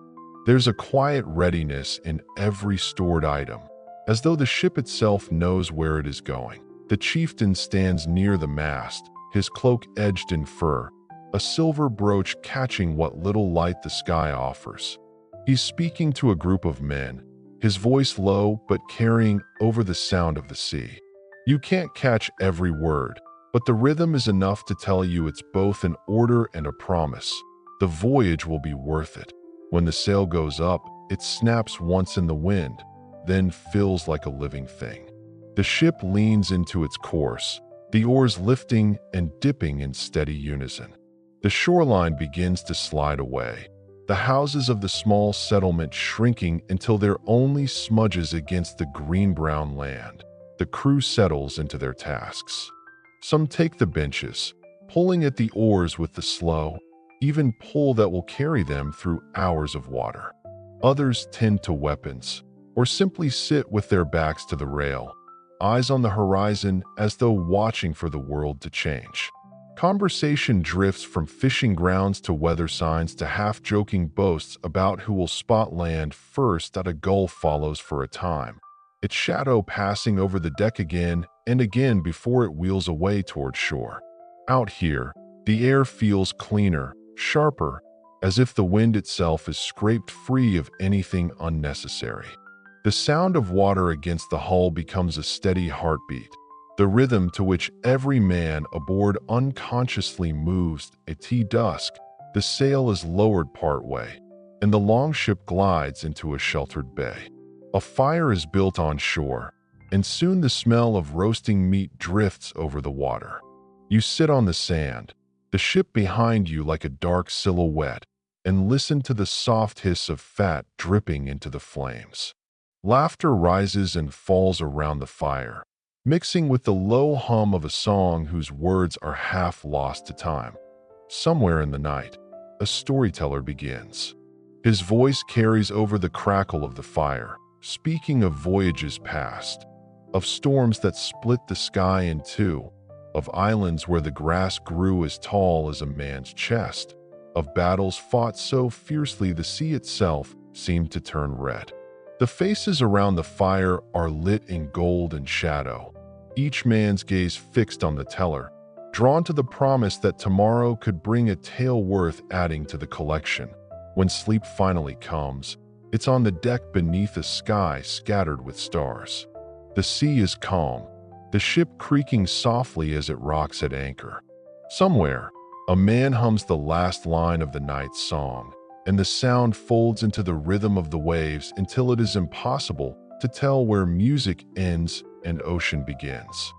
There's a quiet readiness in every stored item, as though the ship itself knows where it is going. The chieftain stands near the mast, his cloak edged in fur, a silver brooch catching what little light the sky offers. He's speaking to a group of men, his voice low but carrying over the sound of the sea. You can't catch every word, but the rhythm is enough to tell you it's both an order and a promise. The voyage will be worth it. When the sail goes up, it snaps once in the wind, then fills like a living thing. The ship leans into its course, the oars lifting and dipping in steady unison. The shoreline begins to slide away, the houses of the small settlement shrinking until they're only smudges against the green-brown land. The crew settles into their tasks. Some take the benches, pulling at the oars with the slow, even pull that will carry them through hours of water. Others tend to weapons, or simply sit with their backs to the rail, eyes on the horizon as though watching for the world to change. Conversation drifts from fishing grounds to weather signs to half-joking boasts about who will spot land first. A gull follows for a time, its shadow passing over the deck again and again before it wheels away toward shore. Out here, the air feels cleaner, sharper, as if the wind itself is scraped free of anything unnecessary. The sound of water against the hull becomes a steady heartbeat, the rhythm to which every man aboard unconsciously moves. At dusk, the sail is lowered partway, and the longship glides into a sheltered bay. A fire is built on shore, and soon the smell of roasting meat drifts over the water. You sit on the sand, the ship behind you like a dark silhouette, and listen to the soft hiss of fat dripping into the flames. Laughter rises and falls around the fire, mixing with the low hum of a song whose words are half lost to time. Somewhere in the night, a storyteller begins. His voice carries over the crackle of the fire, speaking of voyages past, of storms that split the sky in two, of islands where the grass grew as tall as a man's chest, of battles fought so fiercely the sea itself seemed to turn red. The faces around the fire are lit in gold and shadow, each man's gaze fixed on the teller, drawn to the promise that tomorrow could bring a tale worth adding to the collection. When sleep finally comes, it's on the deck beneath a sky scattered with stars. The sea is calm, the ship creaking softly as it rocks at anchor. Somewhere, a man hums the last line of the night's song, and the sound folds into the rhythm of the waves until it is impossible to tell where music ends and ocean begins.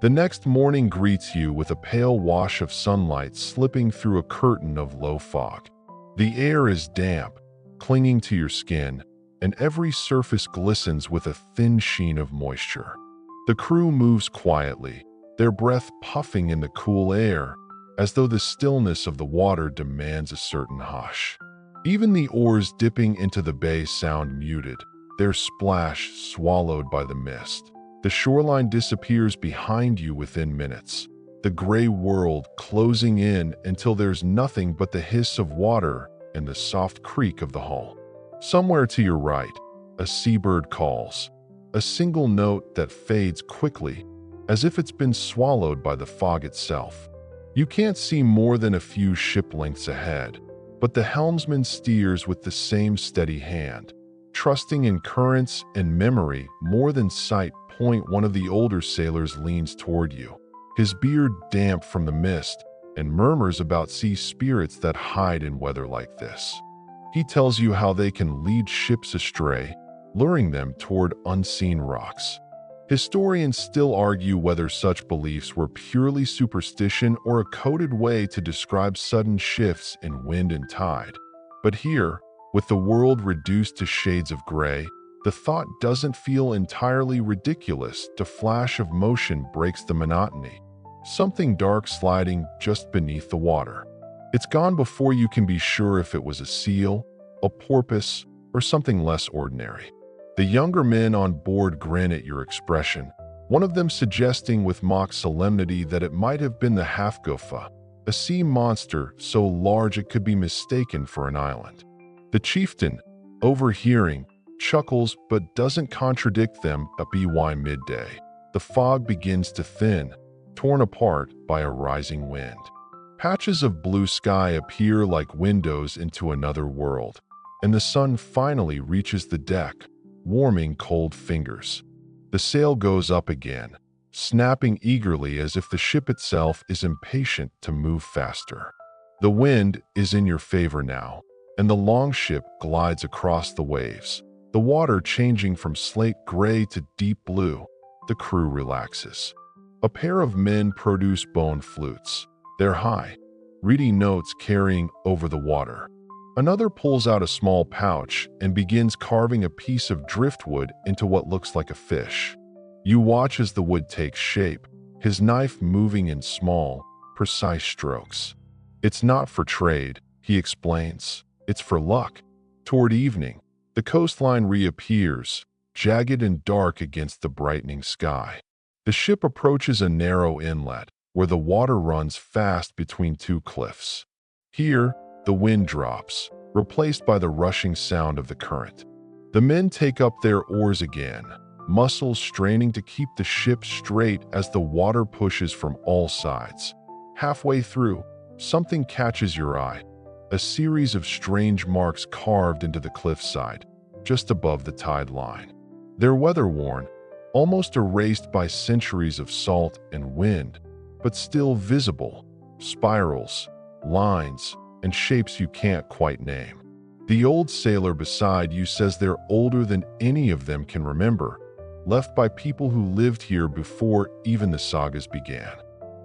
The next morning greets you with a pale wash of sunlight slipping through a curtain of low fog. The air is damp, clinging to your skin, and every surface glistens with a thin sheen of moisture. The crew moves quietly, their breath puffing in the cool air, as though the stillness of the water demands a certain hush. Even the oars dipping into the bay sound muted, their splash swallowed by the mist. The shoreline disappears behind you within minutes, the gray world closing in until there's nothing but the hiss of water and the soft creak of the hull. Somewhere to your right, a seabird calls, a single note that fades quickly, as if it's been swallowed by the fog itself. You can't see more than a few ship lengths ahead, but the helmsman steers with the same steady hand, trusting in currents and memory more than sight. One of the older sailors leans toward you, his beard damp from the mist, and murmurs about sea spirits that hide in weather like this. He tells you how they can lead ships astray, luring them toward unseen rocks. Historians still argue whether such beliefs were purely superstition or a coded way to describe sudden shifts in wind and tide. But here, with the world reduced to shades of gray, the thought doesn't feel entirely ridiculous. The flash of motion breaks the monotony. Something dark sliding just beneath the water. It's gone before you can be sure if it was a seal, a porpoise, or something less ordinary. The younger men on board grin at your expression, one of them suggesting with mock solemnity that it might have been the Hafgufa, a sea monster so large it could be mistaken for an island. The chieftain, overhearing, chuckles but doesn't contradict them. By midday, the fog begins to thin, torn apart by a rising wind. Patches of blue sky appear like windows into another world, and the sun finally reaches the deck, warming cold fingers. The sail goes up again, snapping eagerly as if the ship itself is impatient to move faster. The wind is in your favor now, and the longship glides across the waves, the water changing from slate gray to deep blue. The crew relaxes. A pair of men produce bone flutes. They're high, reedy notes carrying over the water. Another pulls out a small pouch and begins carving a piece of driftwood into what looks like a fish. You watch as the wood takes shape, his knife moving in small, precise strokes. It's not for trade, he explains. It's for luck. Toward evening, the coastline reappears, jagged and dark against the brightening sky. The ship approaches a narrow inlet where the water runs fast between two cliffs. Here, the wind drops, replaced by the rushing sound of the current. The men take up their oars again, muscles straining to keep the ship straight as the water pushes from all sides. Halfway through, something catches your eye. A series of strange marks carved into the cliffside, just above the tide line. They're weather-worn, almost erased by centuries of salt and wind, but still visible. Spirals, lines, and shapes you can't quite name. The old sailor beside you says they're older than any of them can remember, left by people who lived here before even the sagas began.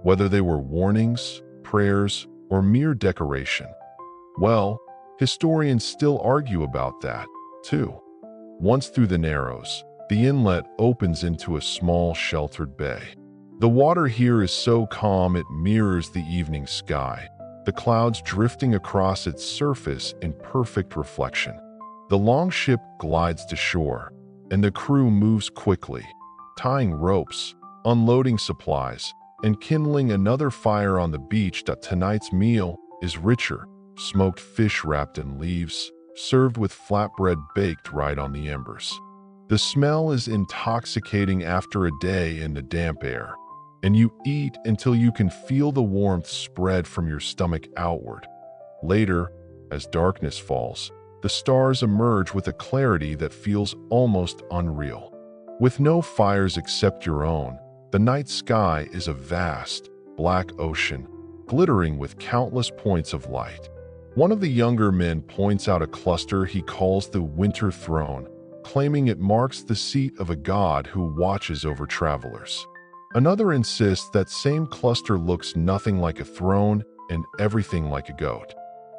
Whether they were warnings, prayers, or mere decoration. Well, historians still argue about that, too. Once through the narrows, the inlet opens into a small sheltered bay. The water here is so calm it mirrors the evening sky, the clouds drifting across its surface in perfect reflection. The longship glides to shore, and the crew moves quickly, tying ropes, unloading supplies, and kindling another fire on the beach. Tonight's meal is richer, smoked fish wrapped in leaves, served with flatbread baked right on the embers. The smell is intoxicating after a day in the damp air, and you eat until you can feel the warmth spread from your stomach outward. Later, as darkness falls, the stars emerge with a clarity that feels almost unreal. With no fires except your own, The night sky is a vast, black ocean, glittering with countless points of light. One of the younger men points out a cluster he calls the Winter Throne, claiming it marks the seat of a god who watches over travelers. Another insists that same cluster looks nothing like a throne and everything like a goat.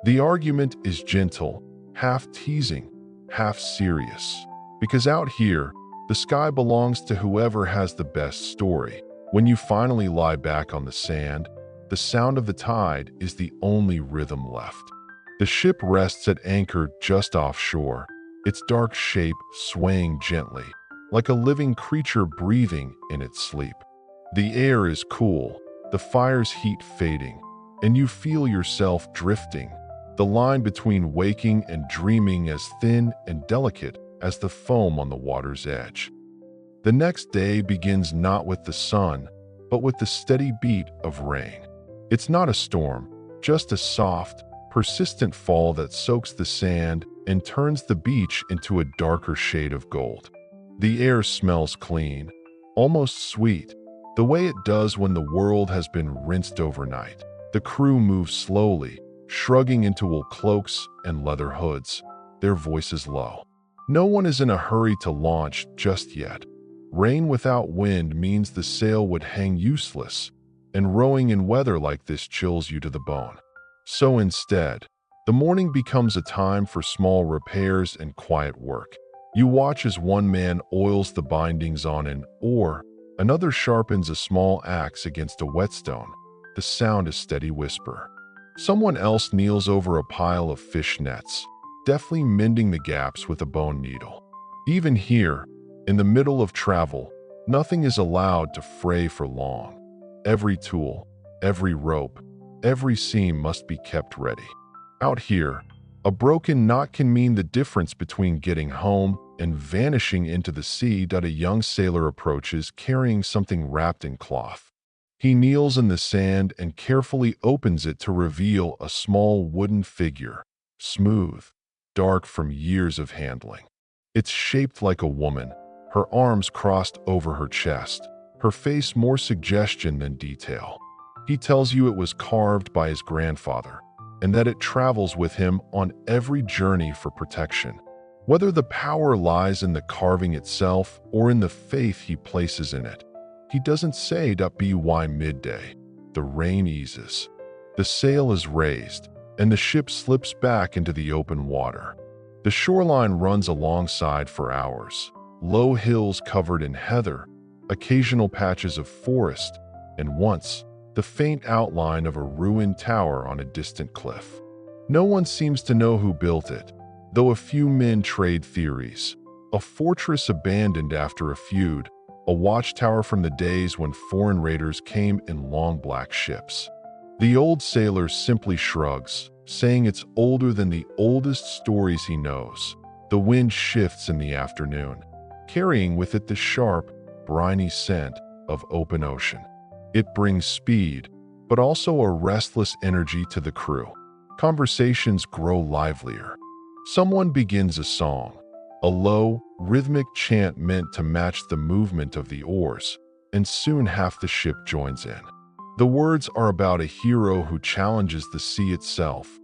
The argument is gentle, half teasing, half serious. Because out here, the sky belongs to whoever has the best story. When you finally lie back on the sand, the sound of the tide is the only rhythm left. The ship rests at anchor just offshore, its dark shape swaying gently, like a living creature breathing in its sleep. The air is cool, the fire's heat fading, and you feel yourself drifting, the line between waking and dreaming as thin and delicate as the foam on the water's edge. The next day begins not with the sun, but with the steady beat of rain. It's not a storm, just a soft, persistent fall that soaks the sand and turns the beach into a darker shade of gold. The air smells clean, almost sweet, the way it does when the world has been rinsed overnight. The crew moves slowly, shrugging into wool cloaks and leather hoods, their voices low. No one is in a hurry to launch just yet. Rain without wind means the sail would hang useless, and rowing in weather like this chills you to the bone. So instead, the morning becomes a time for small repairs and quiet work. You watch as one man oils the bindings on an oar, another sharpens a small axe against a whetstone. The sound a steady whisper. Someone else kneels over a pile of fish nets, deftly mending the gaps with a bone needle. Even here, in the middle of travel, nothing is allowed to fray for long. Every tool, every rope, every seam must be kept ready. Out here, a broken knot can mean the difference between getting home and vanishing into the sea. A young sailor approaches carrying something wrapped in cloth. He kneels in the sand and carefully opens it to reveal a small wooden figure, smooth, dark from years of handling. It's shaped like a woman, her arms crossed over her chest, her face more suggestion than detail. He tells you it was carved by his grandfather, and that it travels with him on every journey for protection. Whether the power lies in the carving itself or in the faith he places in it, he doesn't say. By midday, the rain eases. The sail is raised, and the ship slips back into the open water. The shoreline runs alongside for hours. Low hills covered in heather, occasional patches of forest, and once, the faint outline of a ruined tower on a distant cliff. No one seems to know who built it, though a few men trade theories. A fortress abandoned after a feud, a watchtower from the days when foreign raiders came in long black ships. The old sailor simply shrugs, saying it's older than the oldest stories he knows. The wind shifts in the afternoon, carrying with it the sharp, briny scent of open ocean. It brings speed, but also a restless energy to the crew. Conversations grow livelier. Someone begins a song, a low, rhythmic chant meant to match the movement of the oars, and soon half the ship joins in. The words are about a hero who challenges the sea itself,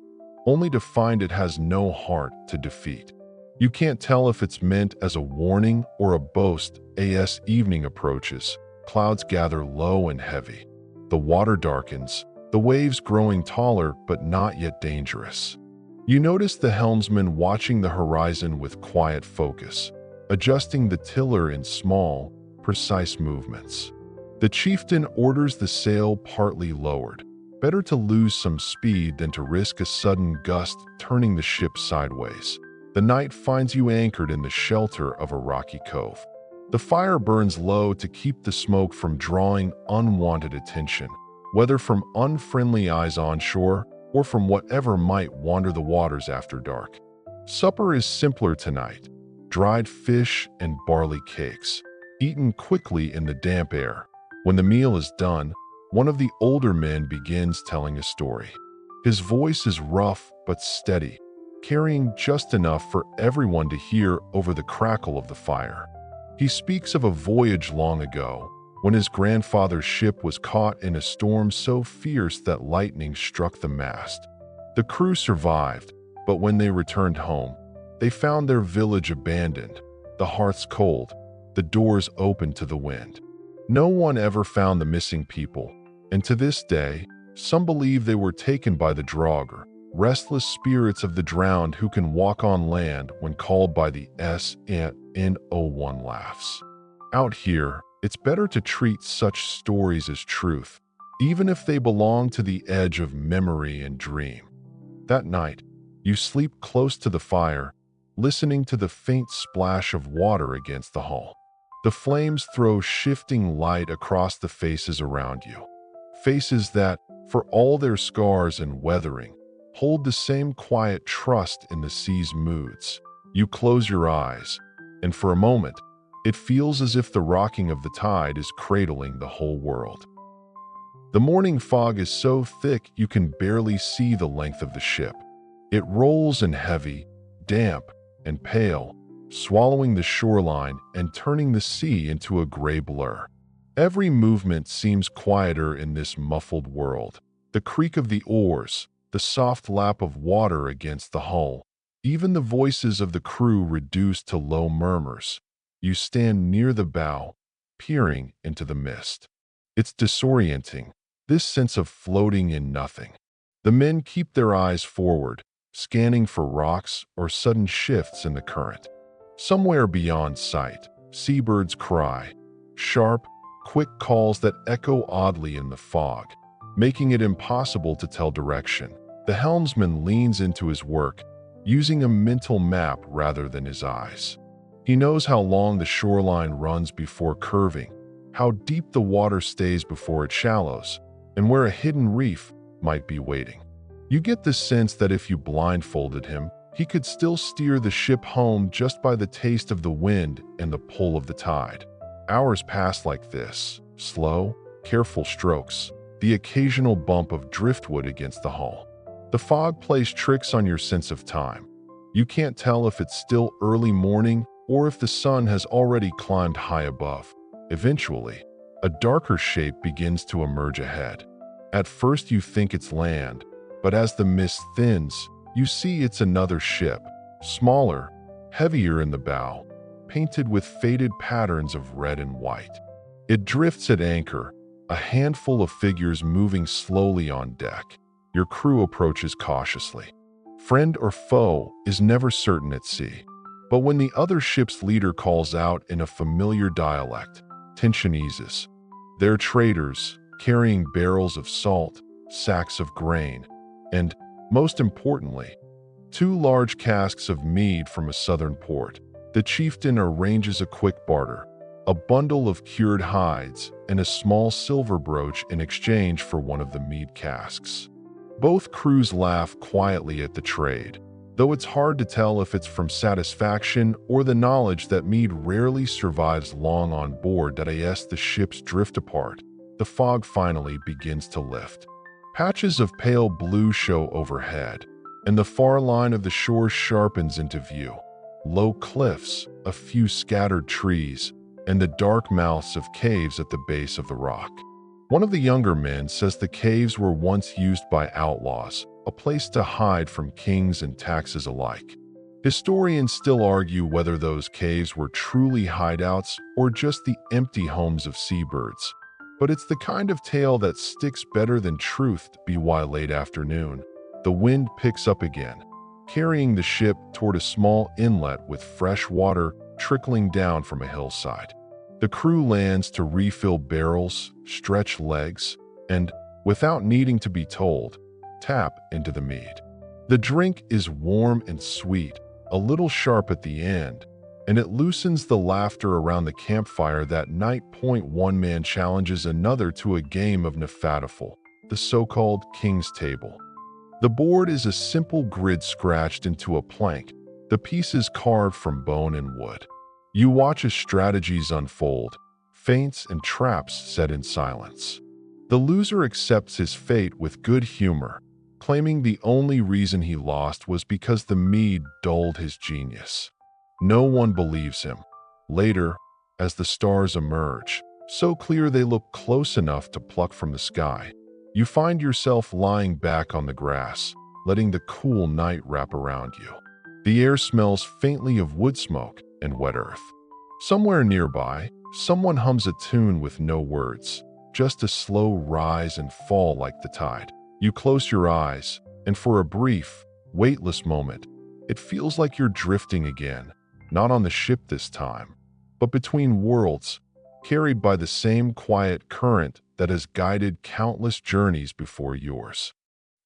only to find it has no heart to defeat. You can't tell if it's meant as a warning or a boast. As evening approaches, clouds gather low and heavy. The water darkens, the waves growing taller but not yet dangerous. You notice the helmsman watching the horizon with quiet focus, adjusting the tiller in small, precise movements. The chieftain orders the sail partly lowered. Better to lose some speed than to risk a sudden gust turning the ship sideways. The night finds you anchored in the shelter of a rocky cove. The fire burns low to keep the smoke from drawing unwanted attention, whether from unfriendly eyes onshore or from whatever might wander the waters after dark. Supper is simpler tonight. Dried fish and barley cakes, eaten quickly in the damp air. When the meal is done, one of the older men begins telling a story. His voice is rough but steady, carrying just enough for everyone to hear over the crackle of the fire. He speaks of a voyage long ago, when his grandfather's ship was caught in a storm so fierce that lightning struck the mast. The crew survived, but when they returned home, they found their village abandoned, the hearths cold, the doors open to the wind. No one ever found the missing people, and to this day, some believe they were taken by the Draugr, restless spirits of the drowned who can walk on land when called by the SNO1 laughs. Out here, it's better to treat such stories as truth, even if they belong to the edge of memory and dream. That night, you sleep close to the fire, listening to the faint splash of water against the hull. The flames throw shifting light across the faces around you. Faces that, for all their scars and weathering, hold the same quiet trust in the sea's moods. You close your eyes, and for a moment, it feels as if the rocking of the tide is cradling the whole world. The morning fog is so thick you can barely see the length of the ship. It rolls in heavy, damp, and pale, swallowing the shoreline and turning the sea into a gray blur. Every movement seems quieter in this muffled world. The creak of the oars, the soft lap of water against the hull, even the voices of the crew reduced to low murmurs. You stand near the bow, peering into the mist. It's disorienting, this sense of floating in nothing. The men keep their eyes forward, scanning for rocks or sudden shifts in the current. Somewhere beyond sight, seabirds cry, sharp, quick calls that echo oddly in the fog, making it impossible to tell direction. The helmsman leans into his work, using a mental map rather than his eyes. He knows how long the shoreline runs before curving, how deep the water stays before it shallows, and where a hidden reef might be waiting. You get the sense that if you blindfolded him, he could still steer the ship home just by the taste of the wind and the pull of the tide. Hours pass like this, slow, careful strokes, the occasional bump of driftwood against the hull. The fog plays tricks on your sense of time. You can't tell if it's still early morning or if the sun has already climbed high above. Eventually, a darker shape begins to emerge ahead. At first you think it's land, but as the mist thins, you see it's another ship, smaller, heavier in the bow, painted with faded patterns of red and white. It drifts at anchor, a handful of figures moving slowly on deck. Your crew approaches cautiously. Friend or foe is never certain at sea. But when the other ship's leader calls out in a familiar dialect, tension eases. They're traders, carrying barrels of salt, sacks of grain, and, most importantly, 2 large casks of mead from a southern port. The chieftain arranges a quick barter, a bundle of cured hides and a small silver brooch in exchange for one of the mead casks. Both crews laugh quietly at the trade, though it's hard to tell if it's from satisfaction or the knowledge that mead rarely survives long on board. As the ships drift apart, the fog finally begins to lift. Patches of pale blue show overhead, and the far line of the shore sharpens into view. Low cliffs, a few scattered trees, and the dark mouths of caves at the base of the rock. One of the younger men says the caves were once used by outlaws, a place to hide from kings and taxes alike. Historians still argue whether those caves were truly hideouts or just the empty homes of seabirds. But it's the kind of tale that sticks better than truth. By late afternoon, the wind picks up again, carrying the ship toward a small inlet with fresh water trickling down from a hillside. The crew lands to refill barrels, stretch legs, and, without needing to be told, tap into the mead. The drink is warm and sweet, a little sharp at the end, and it loosens the laughter around the campfire that night. One man challenges another to a game of Nefatafel, the so-called King's Table. The board is a simple grid scratched into a plank, the pieces carved from bone and wood. You watch as strategies unfold, feints and traps set in silence. The loser accepts his fate with good humor, claiming the only reason he lost was because the mead dulled his genius. No one believes him. Later, as the stars emerge, so clear they look close enough to pluck from the sky. You find yourself lying back on the grass, letting the cool night wrap around you. The air smells faintly of wood smoke and wet earth. Somewhere nearby, someone hums a tune with no words, just a slow rise and fall like the tide. You close your eyes, and for a brief, weightless moment, it feels like you're drifting again, not on the ship this time, but between worlds, carried by the same quiet current that has guided countless journeys before yours.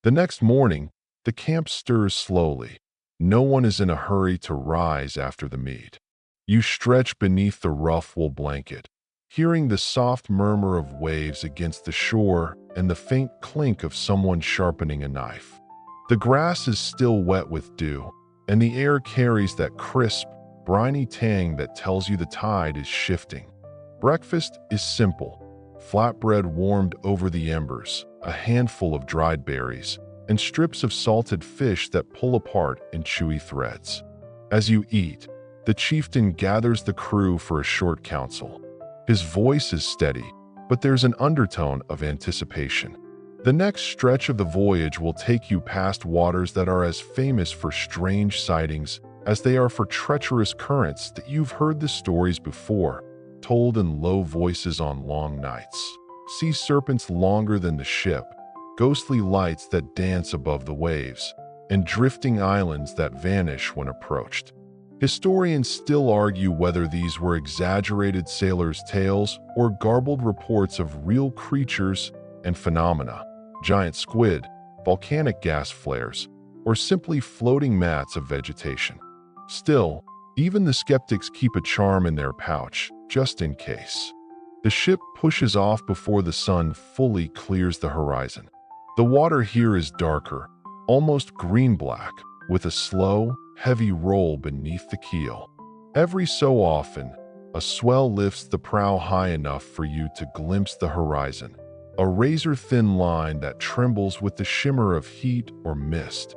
The next morning, the camp stirs slowly. No one is in a hurry to rise after the meet. You stretch beneath the rough wool blanket, hearing the soft murmur of waves against the shore and the faint clink of someone sharpening a knife. The grass is still wet with dew, and the air carries that crisp, briny tang that tells you the tide is shifting. Breakfast is simple: flatbread warmed over the embers, a handful of dried berries, and strips of salted fish that pull apart in chewy threads. As you eat, the chieftain gathers the crew for a short council. His voice is steady, but there's an undertone of anticipation. The next stretch of the voyage will take you past waters that are as famous for strange sightings as they are for treacherous currents that you've heard the stories before, told in low voices on long nights. Sea serpents longer than the ship, ghostly lights that dance above the waves, and drifting islands that vanish when approached. Historians still argue whether these were exaggerated sailors' tales or garbled reports of real creatures and phenomena: giant squid, volcanic gas flares, or simply floating mats of vegetation. Still, even the skeptics keep a charm in their pouch, just in case. The ship pushes off before the sun fully clears the horizon. The water here is darker, almost green-black, with a slow, heavy roll beneath the keel. Every so often, a swell lifts the prow high enough for you to glimpse the horizon, a razor-thin line that trembles with the shimmer of heat or mist.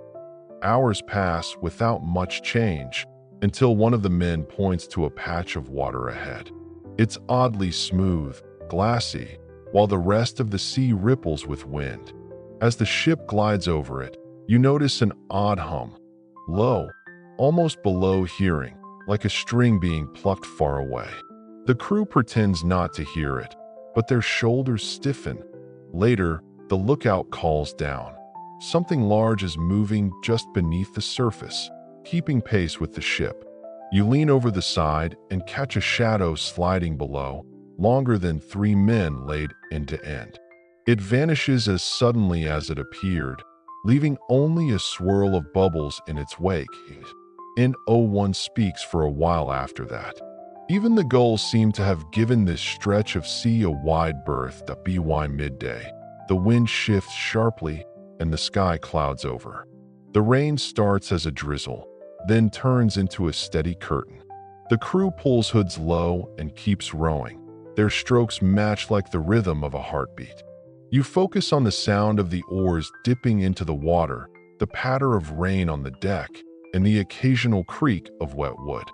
Hours pass without much change, until one of the men points to a patch of water ahead. It's oddly smooth, glassy, while the rest of the sea ripples with wind. As the ship glides over it, you notice an odd hum, low, almost below hearing, like a string being plucked far away. The crew pretends not to hear it, but their shoulders stiffen. Later, the lookout calls down. Something large is moving just beneath the surface, keeping pace with the ship. You lean over the side and catch a shadow sliding below, longer than 3 men laid end to end. It vanishes as suddenly as it appeared, leaving only a swirl of bubbles in its wake. N01 speaks for a while after that. Even the gulls seem to have given this stretch of sea a wide berth. By midday, the wind shifts sharply and the sky clouds over. The rain starts as a drizzle, then turns into a steady curtain. The crew pulls hoods low and keeps rowing. Their strokes match like the rhythm of a heartbeat. You focus on the sound of the oars dipping into the water, the patter of rain on the deck, and the occasional creak of wet wood.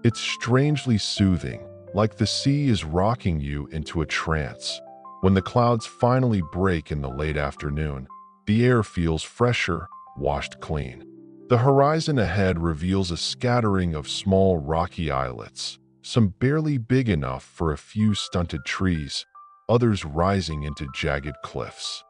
It's strangely soothing, like the sea is rocking you into a trance. When the clouds finally break in the late afternoon, the air feels fresher, washed clean. The horizon ahead reveals a scattering of small rocky islets, some barely big enough for a few stunted trees, others rising into jagged cliffs.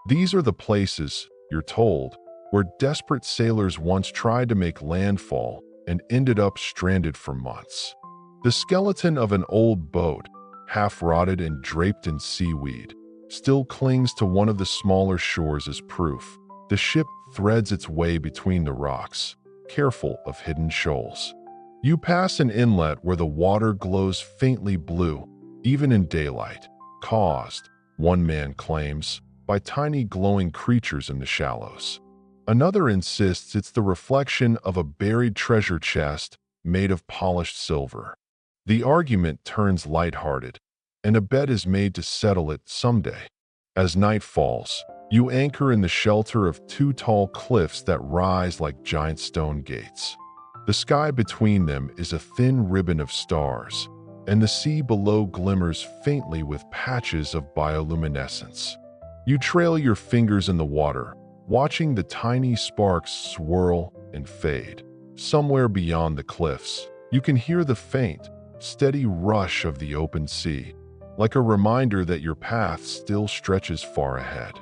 These are the places, you're told, where desperate sailors once tried to make landfall and ended up stranded for months. The skeleton of an old boat, half rotted and draped in seaweed, still clings to one of the smaller shores as proof. The ship threads its way between the rocks, careful of hidden shoals. You pass an inlet where the water glows faintly blue, even in daylight, caused, one man claims, by tiny glowing creatures in the shallows. Another insists it's the reflection of a buried treasure chest made of polished silver. The argument turns lighthearted, and a bet is made to settle it someday. As night falls, you anchor in the shelter of 2 tall cliffs that rise like giant stone gates. The sky between them is a thin ribbon of stars, and the sea below glimmers faintly with patches of bioluminescence. You trail your fingers in the water, watching the tiny sparks swirl and fade. Somewhere beyond the cliffs, you can hear the faint, steady rush of the open sea, like a reminder that your path still stretches far ahead.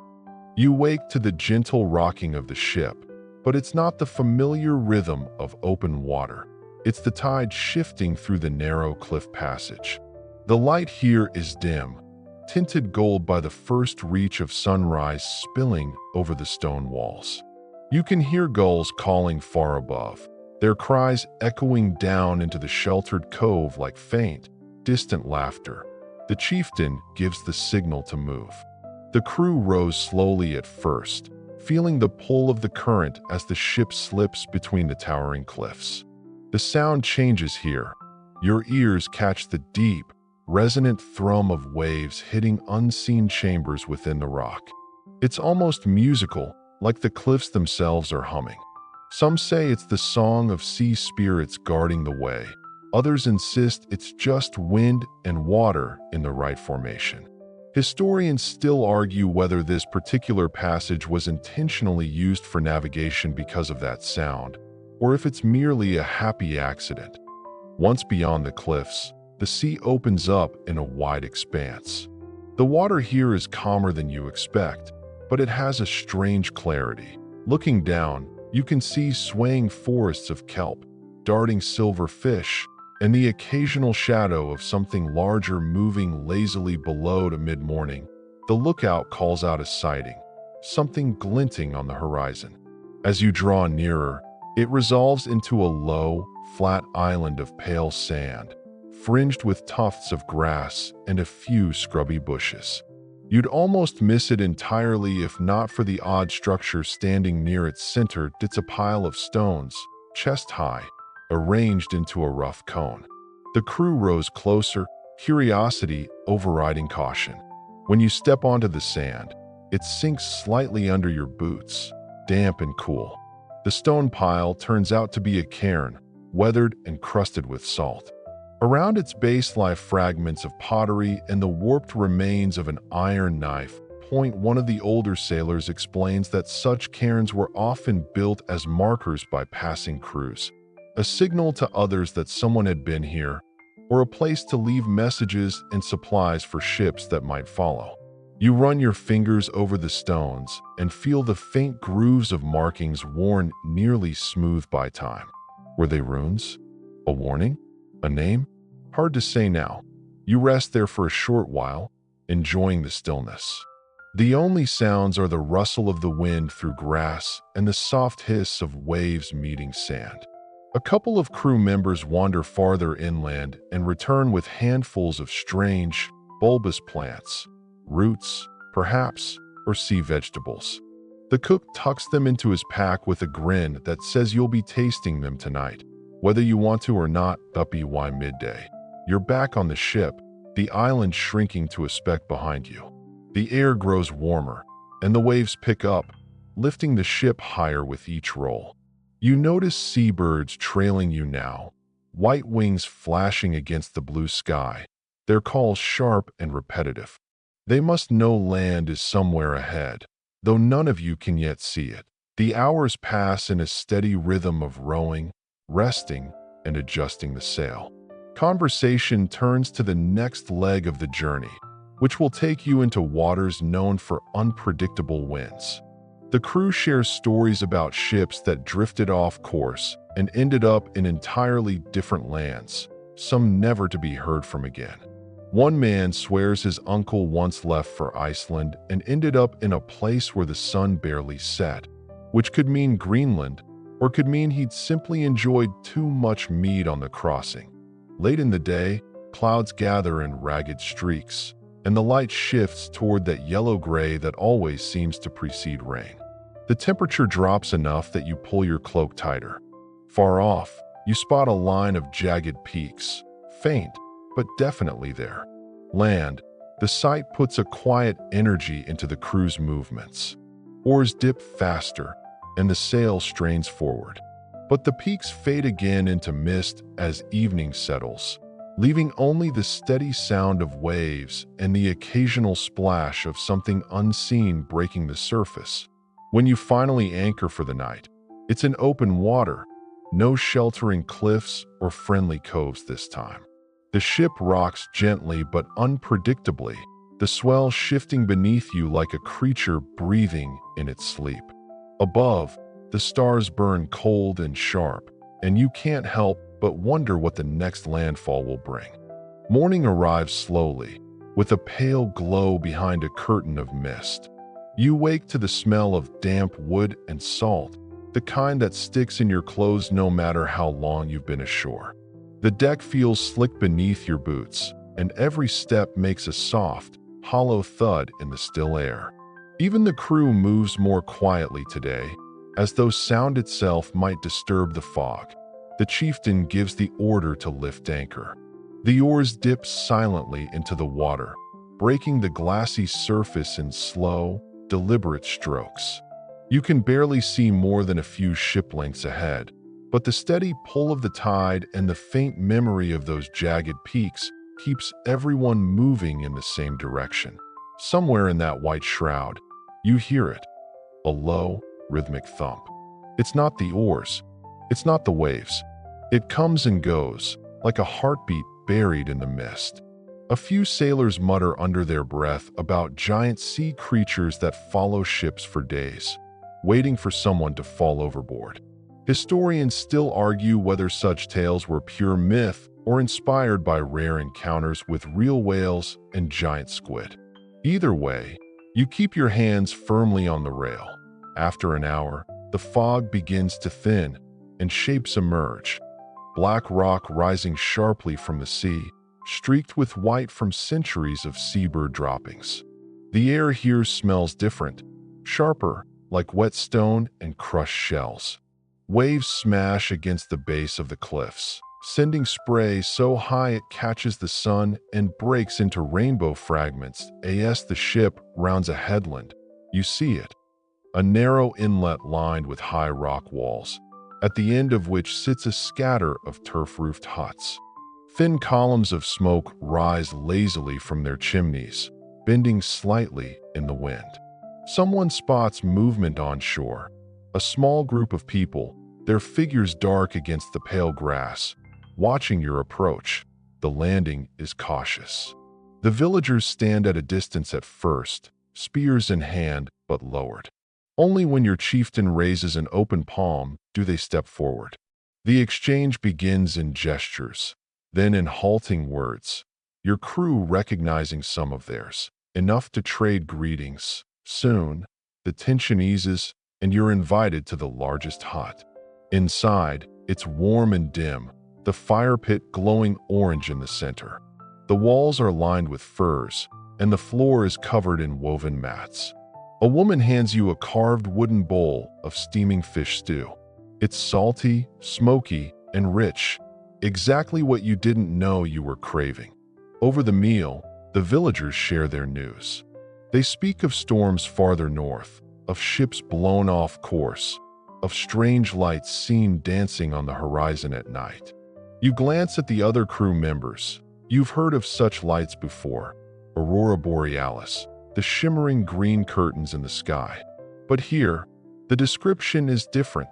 You wake to the gentle rocking of the ship, but it's not the familiar rhythm of open water. It's the tide shifting through the narrow cliff passage. The light here is dim, tinted gold by the first reach of sunrise spilling over the stone walls. You can hear gulls calling far above, their cries echoing down into the sheltered cove like faint, distant laughter. The chieftain gives the signal to move. The crew rows slowly at first, feeling the pull of the current as the ship slips between the towering cliffs. The sound changes here. Your ears catch the deep, resonant thrum of waves hitting unseen chambers within the rock. It's almost musical, like the cliffs themselves are humming. Some say it's the song of sea spirits guarding the way. Others insist it's just wind and water in the right formation. Historians still argue whether this particular passage was intentionally used for navigation because of that sound, or if it's merely a happy accident. Once beyond the cliffs, the sea opens up in a wide expanse. The water here is calmer than you expect, but it has a strange clarity. Looking down, you can see swaying forests of kelp, darting silver fish, and the occasional shadow of something larger moving lazily below to mid-morning. The lookout calls out a sighting, something glinting on the horizon. As you draw nearer, it resolves into a low, flat island of pale sand, fringed with tufts of grass and a few scrubby bushes. You'd almost miss it entirely if not for the odd structure standing near its center. It's a pile of stones, chest-high, arranged into a rough cone. The crew rows closer, curiosity overriding caution. When you step onto the sand, it sinks slightly under your boots, damp and cool. The stone pile turns out to be a cairn, weathered and crusted with salt. Around its base lie fragments of pottery and the warped remains of an iron knife. One of the older sailors explains that such cairns were often built as markers by passing crews, a signal to others that someone had been here, or a place to leave messages and supplies for ships that might follow. You run your fingers over the stones and feel the faint grooves of markings worn nearly smooth by time. Were they runes? A warning? A name? Hard to say now. You rest there for a short while, enjoying the stillness. The only sounds are the rustle of the wind through grass and the soft hiss of waves meeting sand. A couple of crew members wander farther inland and return with handfuls of strange, bulbous plants, roots, perhaps, or sea vegetables. The cook tucks them into his pack with a grin that says you'll be tasting them tonight, whether you want to or not. By midday, you're back on the ship, the island shrinking to a speck behind you. The air grows warmer, and the waves pick up, lifting the ship higher with each roll. You notice seabirds trailing you now, white wings flashing against the blue sky, their calls sharp and repetitive. They must know land is somewhere ahead, though none of you can yet see it. The hours pass in a steady rhythm of rowing, resting, and adjusting the sail. Conversation turns to the next leg of the journey, which will take you into waters known for unpredictable winds. The crew shares stories about ships that drifted off course and ended up in entirely different lands, some never to be heard from again. One man swears his uncle once left for Iceland and ended up in a place where the sun barely set, which could mean Greenland, or could mean he'd simply enjoyed too much mead on the crossing. Late in the day, clouds gather in ragged streaks, and the light shifts toward that yellow-gray that always seems to precede rain. The temperature drops enough that you pull your cloak tighter. Far off, you spot a line of jagged peaks, faint, but definitely there. Land. The sight puts a quiet energy into the crew's movements. Oars dip faster, and the sail strains forward. But the peaks fade again into mist as evening settles, leaving only the steady sound of waves and the occasional splash of something unseen breaking the surface. When you finally anchor for the night, it's in open water, no sheltering cliffs or friendly coves this time. The ship rocks gently but unpredictably, the swell shifting beneath you like a creature breathing in its sleep. Above, the stars burn cold and sharp, and you can't help but wonder what the next landfall will bring. Morning arrives slowly, with a pale glow behind a curtain of mist. You wake to the smell of damp wood and salt, the kind that sticks in your clothes no matter how long you've been ashore. The deck feels slick beneath your boots, and every step makes a soft, hollow thud in the still air. Even the crew moves more quietly today, as though sound itself might disturb the fog. The chieftain gives the order to lift anchor. The oars dip silently into the water, breaking the glassy surface in slow, deliberate strokes. You can barely see more than a few ship lengths ahead, but the steady pull of the tide and the faint memory of those jagged peaks keeps everyone moving in the same direction. Somewhere in that white shroud, you hear it, a low, rhythmic thump. It's not the oars, it's not the waves. It comes and goes, like a heartbeat buried in the mist. A few sailors mutter under their breath about giant sea creatures that follow ships for days, waiting for someone to fall overboard. Historians still argue whether such tales were pure myth or inspired by rare encounters with real whales and giant squid. Either way, you keep your hands firmly on the rail. After an hour, the fog begins to thin and shapes emerge. Black rock rising sharply from the sea, streaked with white from centuries of seabird droppings. The air here smells different, sharper, like wet stone and crushed shells. Waves smash against the base of the cliffs, sending spray so high it catches the sun and breaks into rainbow fragments. As the ship rounds a headland, you see it, a narrow inlet lined with high rock walls, at the end of which sits a scatter of turf-roofed huts. Thin columns of smoke rise lazily from their chimneys, bending slightly in the wind. Someone spots movement on shore, a small group of people, their figures dark against the pale grass, watching your approach. The landing is cautious. The villagers stand at a distance at first, spears in hand but lowered. Only when your chieftain raises an open palm do they step forward. The exchange begins in gestures, then in halting words, your crew recognizing some of theirs, enough to trade greetings. Soon, the tension eases and you're invited to the largest hut. Inside, it's warm and dim, the fire pit glowing orange in the center. The walls are lined with furs, and the floor is covered in woven mats. A woman hands you a carved wooden bowl of steaming fish stew. It's salty, smoky, and rich, exactly what you didn't know you were craving. Over the meal, the villagers share their news. They speak of storms farther north, of ships blown off course, of strange lights seen dancing on the horizon at night. You glance at the other crew members. You've heard of such lights before, aurora borealis, the shimmering green curtains in the sky. But here, the description is different.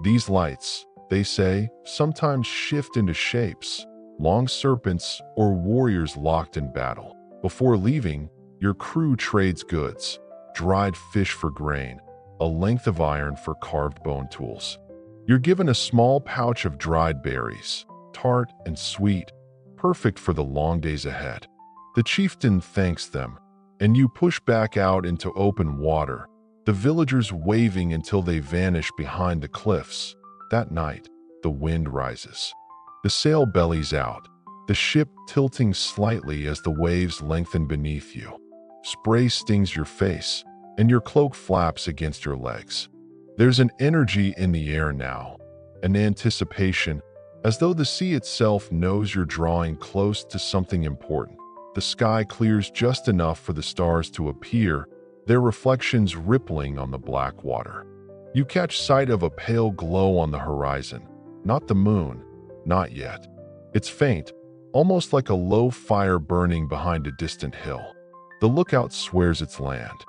These lights, they say, sometimes shift into shapes, long serpents or warriors locked in battle. Before leaving, your crew trades goods, dried fish for grain, a length of iron for carved bone tools. You're given a small pouch of dried berries, tart and sweet, perfect for the long days ahead. The chieftain thanks them, and you push back out into open water, the villagers waving until they vanish behind the cliffs. That night, the wind rises. The sail bellies out, the ship tilting slightly as the waves lengthen beneath you. Spray stings your face, and your cloak flaps against your legs. There's an energy in the air now, an anticipation, as though the sea itself knows you're drawing close to something important. The sky clears just enough for the stars to appear, their reflections rippling on the black water. You catch sight of a pale glow on the horizon. Not the moon, not yet. It's faint, almost like a low fire burning behind a distant hill. The lookout swears it's land.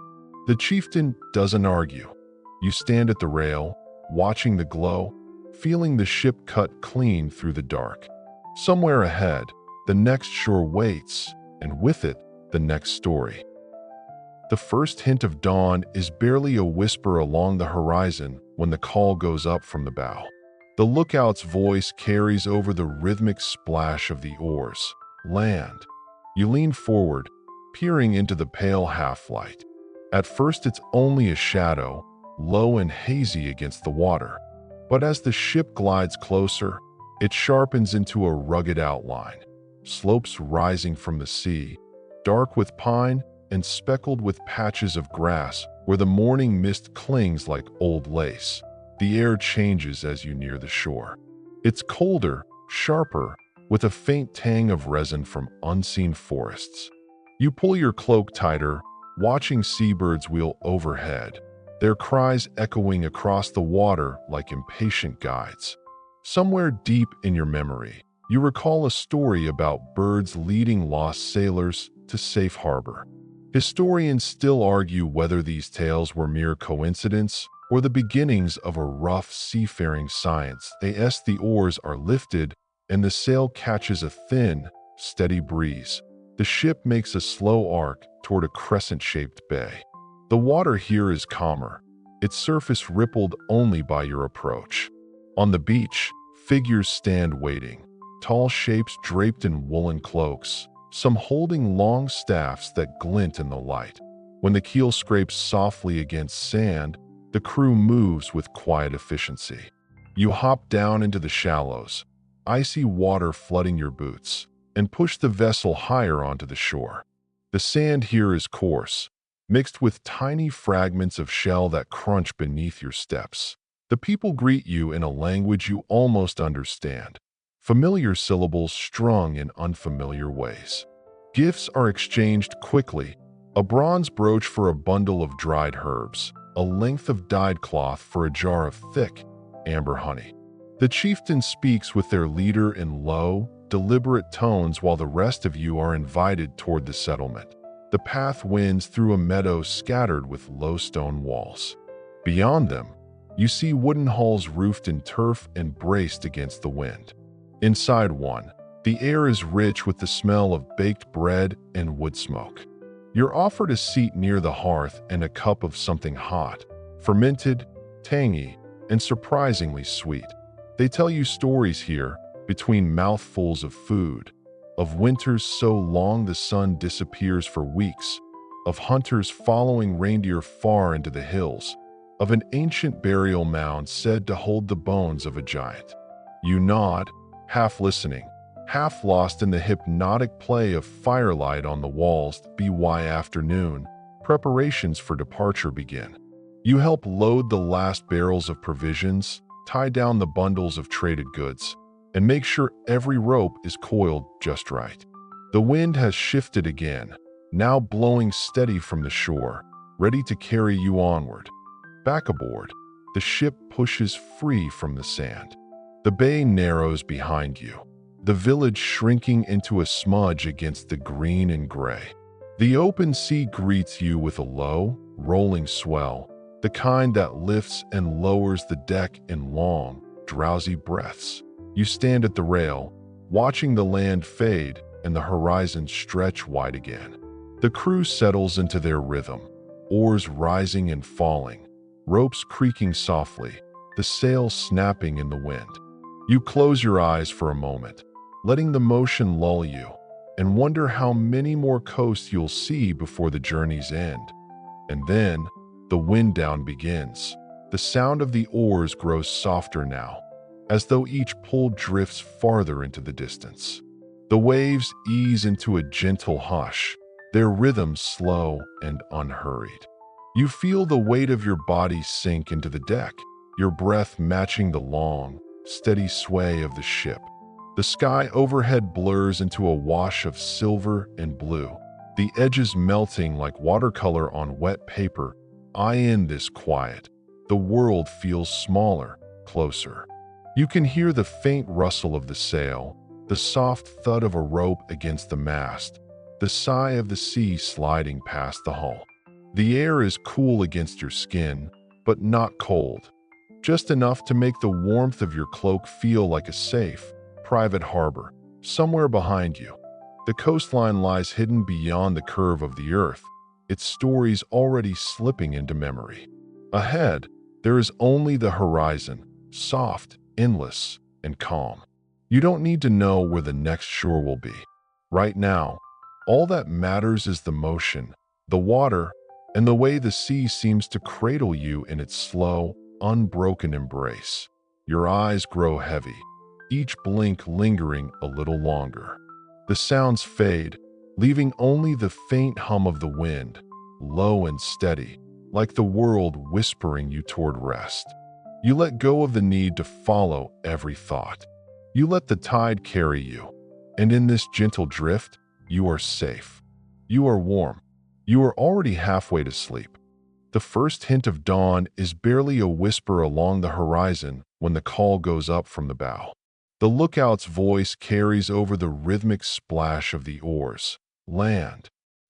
The chieftain doesn't argue. You stand at the rail, watching the glow, feeling the ship cut clean through the dark. Somewhere ahead, the next shore waits, and with it, the next story. The first hint of dawn is barely a whisper along the horizon when the call goes up from the bow. The lookout's voice carries over the rhythmic splash of the oars. Land. You lean forward, peering into the pale half-light. At first it's only a shadow, low and hazy against the water. But as the ship glides closer, it sharpens into a rugged outline. Slopes rising from the sea, dark with pine and speckled with patches of grass where the morning mist clings like old lace. The air changes as you near the shore. It's colder, sharper, with a faint tang of resin from unseen forests. You pull your cloak tighter, watching seabirds wheel overhead, their cries echoing across the water like impatient guides. Somewhere deep in your memory, you recall a story about birds leading lost sailors to safe harbor. Historians still argue whether these tales were mere coincidence or the beginnings of a rough seafaring science. As the oars are lifted and the sail catches a thin, steady breeze, the ship makes a slow arc toward a crescent-shaped bay. The water here is calmer, its surface rippled only by your approach. On the beach, figures stand waiting, tall shapes draped in woolen cloaks, some holding long staffs that glint in the light. When the keel scrapes softly against sand, the crew moves with quiet efficiency. You hop down into the shallows, icy water flooding your boots, and push the vessel higher onto the shore. The sand here is coarse, mixed with tiny fragments of shell that crunch beneath your steps. The people greet you in a language you almost understand, familiar syllables strung in unfamiliar ways. Gifts are exchanged quickly, a bronze brooch for a bundle of dried herbs, a length of dyed cloth for a jar of thick, amber honey. The chieftain speaks with their leader in low, deliberate tones while the rest of you are invited toward the settlement. The path winds through a meadow scattered with low stone walls. Beyond them, you see wooden halls roofed in turf and braced against the wind. Inside one, the air is rich with the smell of baked bread and wood smoke. You're offered a seat near the hearth and a cup of something hot, fermented, tangy, and surprisingly sweet. They tell you stories here, between mouthfuls of food, of winters so long the sun disappears for weeks, of hunters following reindeer far into the hills, of an ancient burial mound said to hold the bones of a giant. You nod, half listening, half lost in the hypnotic play of firelight on the walls. By afternoon, preparations for departure begin. You help load the last barrels of provisions, tie down the bundles of traded goods, and make sure every rope is coiled just right. The wind has shifted again, now blowing steady from the shore, ready to carry you onward. Back aboard, the ship pushes free from the sand. The bay narrows behind you, the village shrinking into a smudge against the green and gray. The open sea greets you with a low, rolling swell, the kind that lifts and lowers the deck in long, drowsy breaths. You stand at the rail, watching the land fade and the horizon stretch wide again. The crew settles into their rhythm, oars rising and falling, ropes creaking softly, the sails snapping in the wind. You close your eyes for a moment, letting the motion lull you, and wonder how many more coasts you'll see before the journey's end. And then, the wind down begins. The sound of the oars grows softer now, as though each pull drifts farther into the distance. The waves ease into a gentle hush, their rhythm slow and unhurried. You feel the weight of your body sink into the deck, your breath matching the long, steady sway of the ship. The sky overhead blurs into a wash of silver and blue, the edges melting like watercolor on wet paper. In this quiet, the world feels smaller, closer. You can hear the faint rustle of the sail, the soft thud of a rope against the mast, the sigh of the sea sliding past the hull. The air is cool against your skin, but not cold, just enough to make the warmth of your cloak feel like a safe, private harbor somewhere behind you. The coastline lies hidden beyond the curve of the earth, its stories already slipping into memory. Ahead, there is only the horizon, soft, endless, and calm. You don't need to know where the next shore will be. Right now, all that matters is the motion, the water, and the way the sea seems to cradle you in its slow, unbroken embrace. Your eyes grow heavy, each blink lingering a little longer. The sounds fade, leaving only the faint hum of the wind, low and steady, like the world whispering you toward rest. You let go of the need to follow every thought. You let the tide carry you, and in this gentle drift, you are safe. You are warm. You are already halfway to sleep. The first hint of dawn is barely a whisper along the horizon when the call goes up from the bow. The lookout's voice carries over the rhythmic splash of the oars. Land.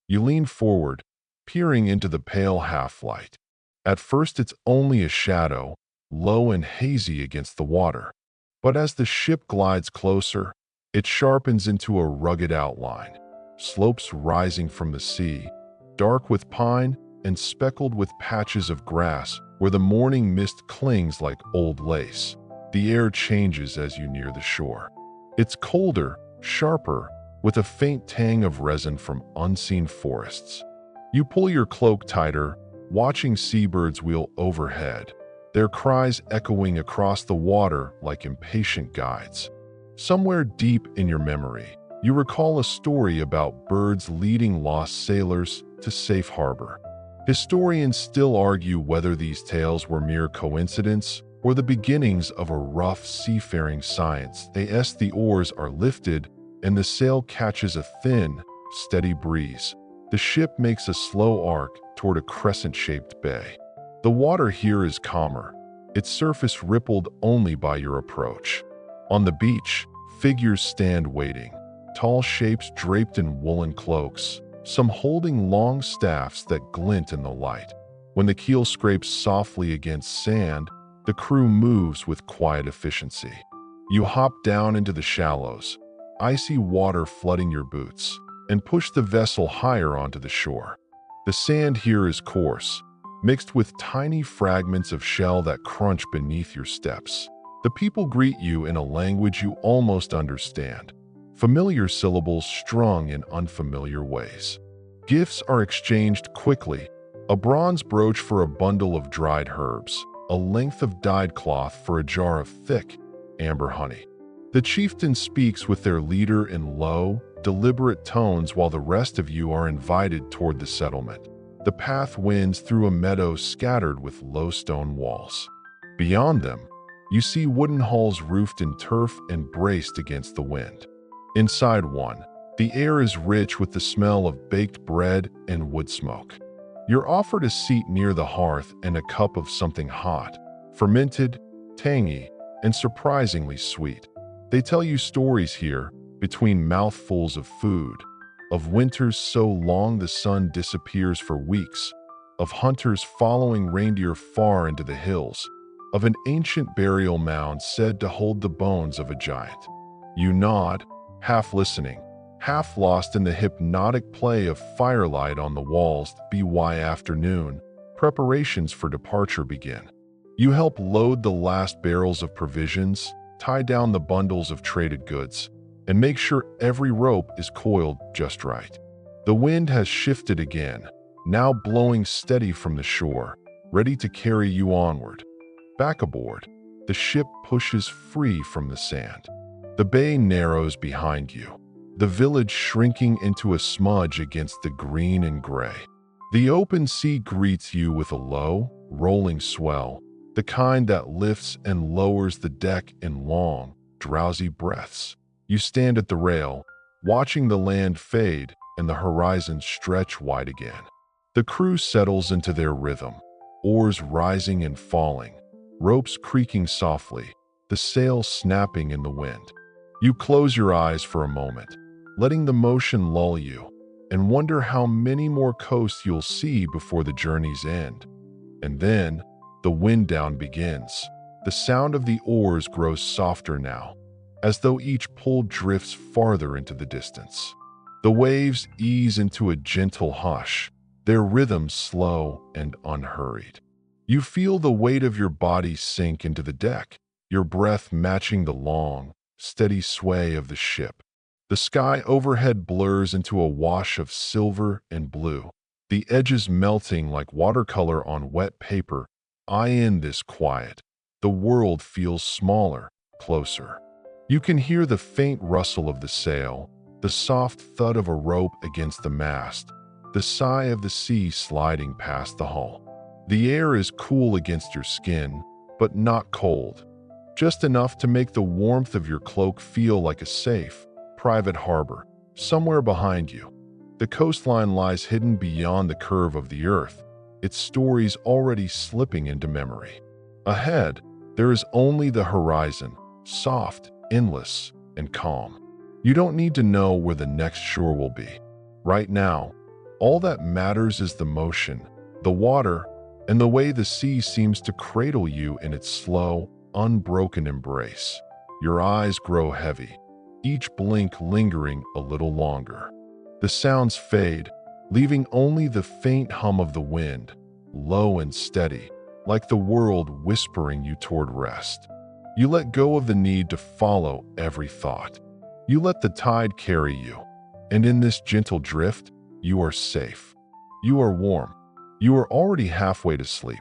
You lean forward, peering into the pale half-light. At first it's only a shadow, low and hazy against the water. But as the ship glides closer, it sharpens into a rugged outline, slopes rising from the sea, dark with pine and speckled with patches of grass where the morning mist clings like old lace. The air changes as you near the shore. It's colder, sharper, with a faint tang of resin from unseen forests. You pull your cloak tighter, watching seabirds wheel overhead, their cries echoing across the water like impatient guides. Somewhere deep in your memory, you recall a story about birds leading lost sailors to safe harbor. Historians still argue whether these tales were mere coincidence or the beginnings of a rough seafaring science. As the oars are lifted and the sail catches a thin, steady breeze, the ship makes a slow arc toward a crescent-shaped bay. The water here is calmer, its surface rippled only by your approach. On the beach, figures stand waiting, tall shapes draped in woolen cloaks, some holding long staffs that glint in the light. When the keel scrapes softly against sand, the crew moves with quiet efficiency. You hop down into the shallows, icy water flooding your boots, and push the vessel higher onto the shore. The sand here is coarse, mixed with tiny fragments of shell that crunch beneath your steps. The people greet you in a language you almost understand, familiar syllables strung in unfamiliar ways. Gifts are exchanged quickly, a bronze brooch for a bundle of dried herbs, a length of dyed cloth for a jar of thick, amber honey. The chieftain speaks with their leader in low, deliberate tones while the rest of you are invited toward the settlement. The path winds through a meadow scattered with low stone walls. Beyond them, you see wooden halls roofed in turf and braced against the wind. Inside one, the air is rich with the smell of baked bread and wood smoke. You're offered a seat near the hearth and a cup of something hot, fermented, tangy, and surprisingly sweet. They tell you stories here, between mouthfuls of food, of winters so long the sun disappears for weeks, of hunters following reindeer far into the hills, of an ancient burial mound said to hold the bones of a giant. You nod, half listening, half lost in the hypnotic play of firelight on the walls. By afternoon, preparations for departure begin. You help load the last barrels of provisions, tie down the bundles of traded goods, and make sure every rope is coiled just right. The wind has shifted again, now blowing steady from the shore, ready to carry you onward. Back aboard, the ship pushes free from the sand. The bay narrows behind you, the village shrinking into a smudge against the green and gray. The open sea greets you with a low, rolling swell, the kind that lifts and lowers the deck in long, drowsy breaths. You stand at the rail, watching the land fade and the horizon stretch wide again. The crew settles into their rhythm, oars rising and falling, ropes creaking softly, the sails snapping in the wind. You close your eyes for a moment, letting the motion lull you, and wonder how many more coasts you'll see before the journey's end. And then, the wind down begins. The sound of the oars grows softer now, as though each pull drifts farther into the distance. The waves ease into a gentle hush, their rhythm slow and unhurried. You feel the weight of your body sink into the deck, your breath matching the long, steady sway of the ship. The sky overhead blurs into a wash of silver and blue, the edges melting like watercolor on wet paper. In this quiet, the world feels smaller, closer. You can hear the faint rustle of the sail, the soft thud of a rope against the mast, the sigh of the sea sliding past the hull. The air is cool against your skin, but not cold, just enough to make the warmth of your cloak feel like a safe, private harbor, somewhere behind you. The coastline lies hidden beyond the curve of the earth, its stories already slipping into memory. Ahead, there is only the horizon, soft, endless, and calm. You don't need to know where the next shore will be. Right now, all that matters is the motion, the water, and the way the sea seems to cradle you in its slow, unbroken embrace. Your eyes grow heavy, each blink lingering a little longer. The sounds fade, leaving only the faint hum of the wind, low and steady, like the world whispering you toward rest. You let go of the need to follow every thought. You let the tide carry you, and in this gentle drift, you are safe. You are warm. You are already halfway to sleep.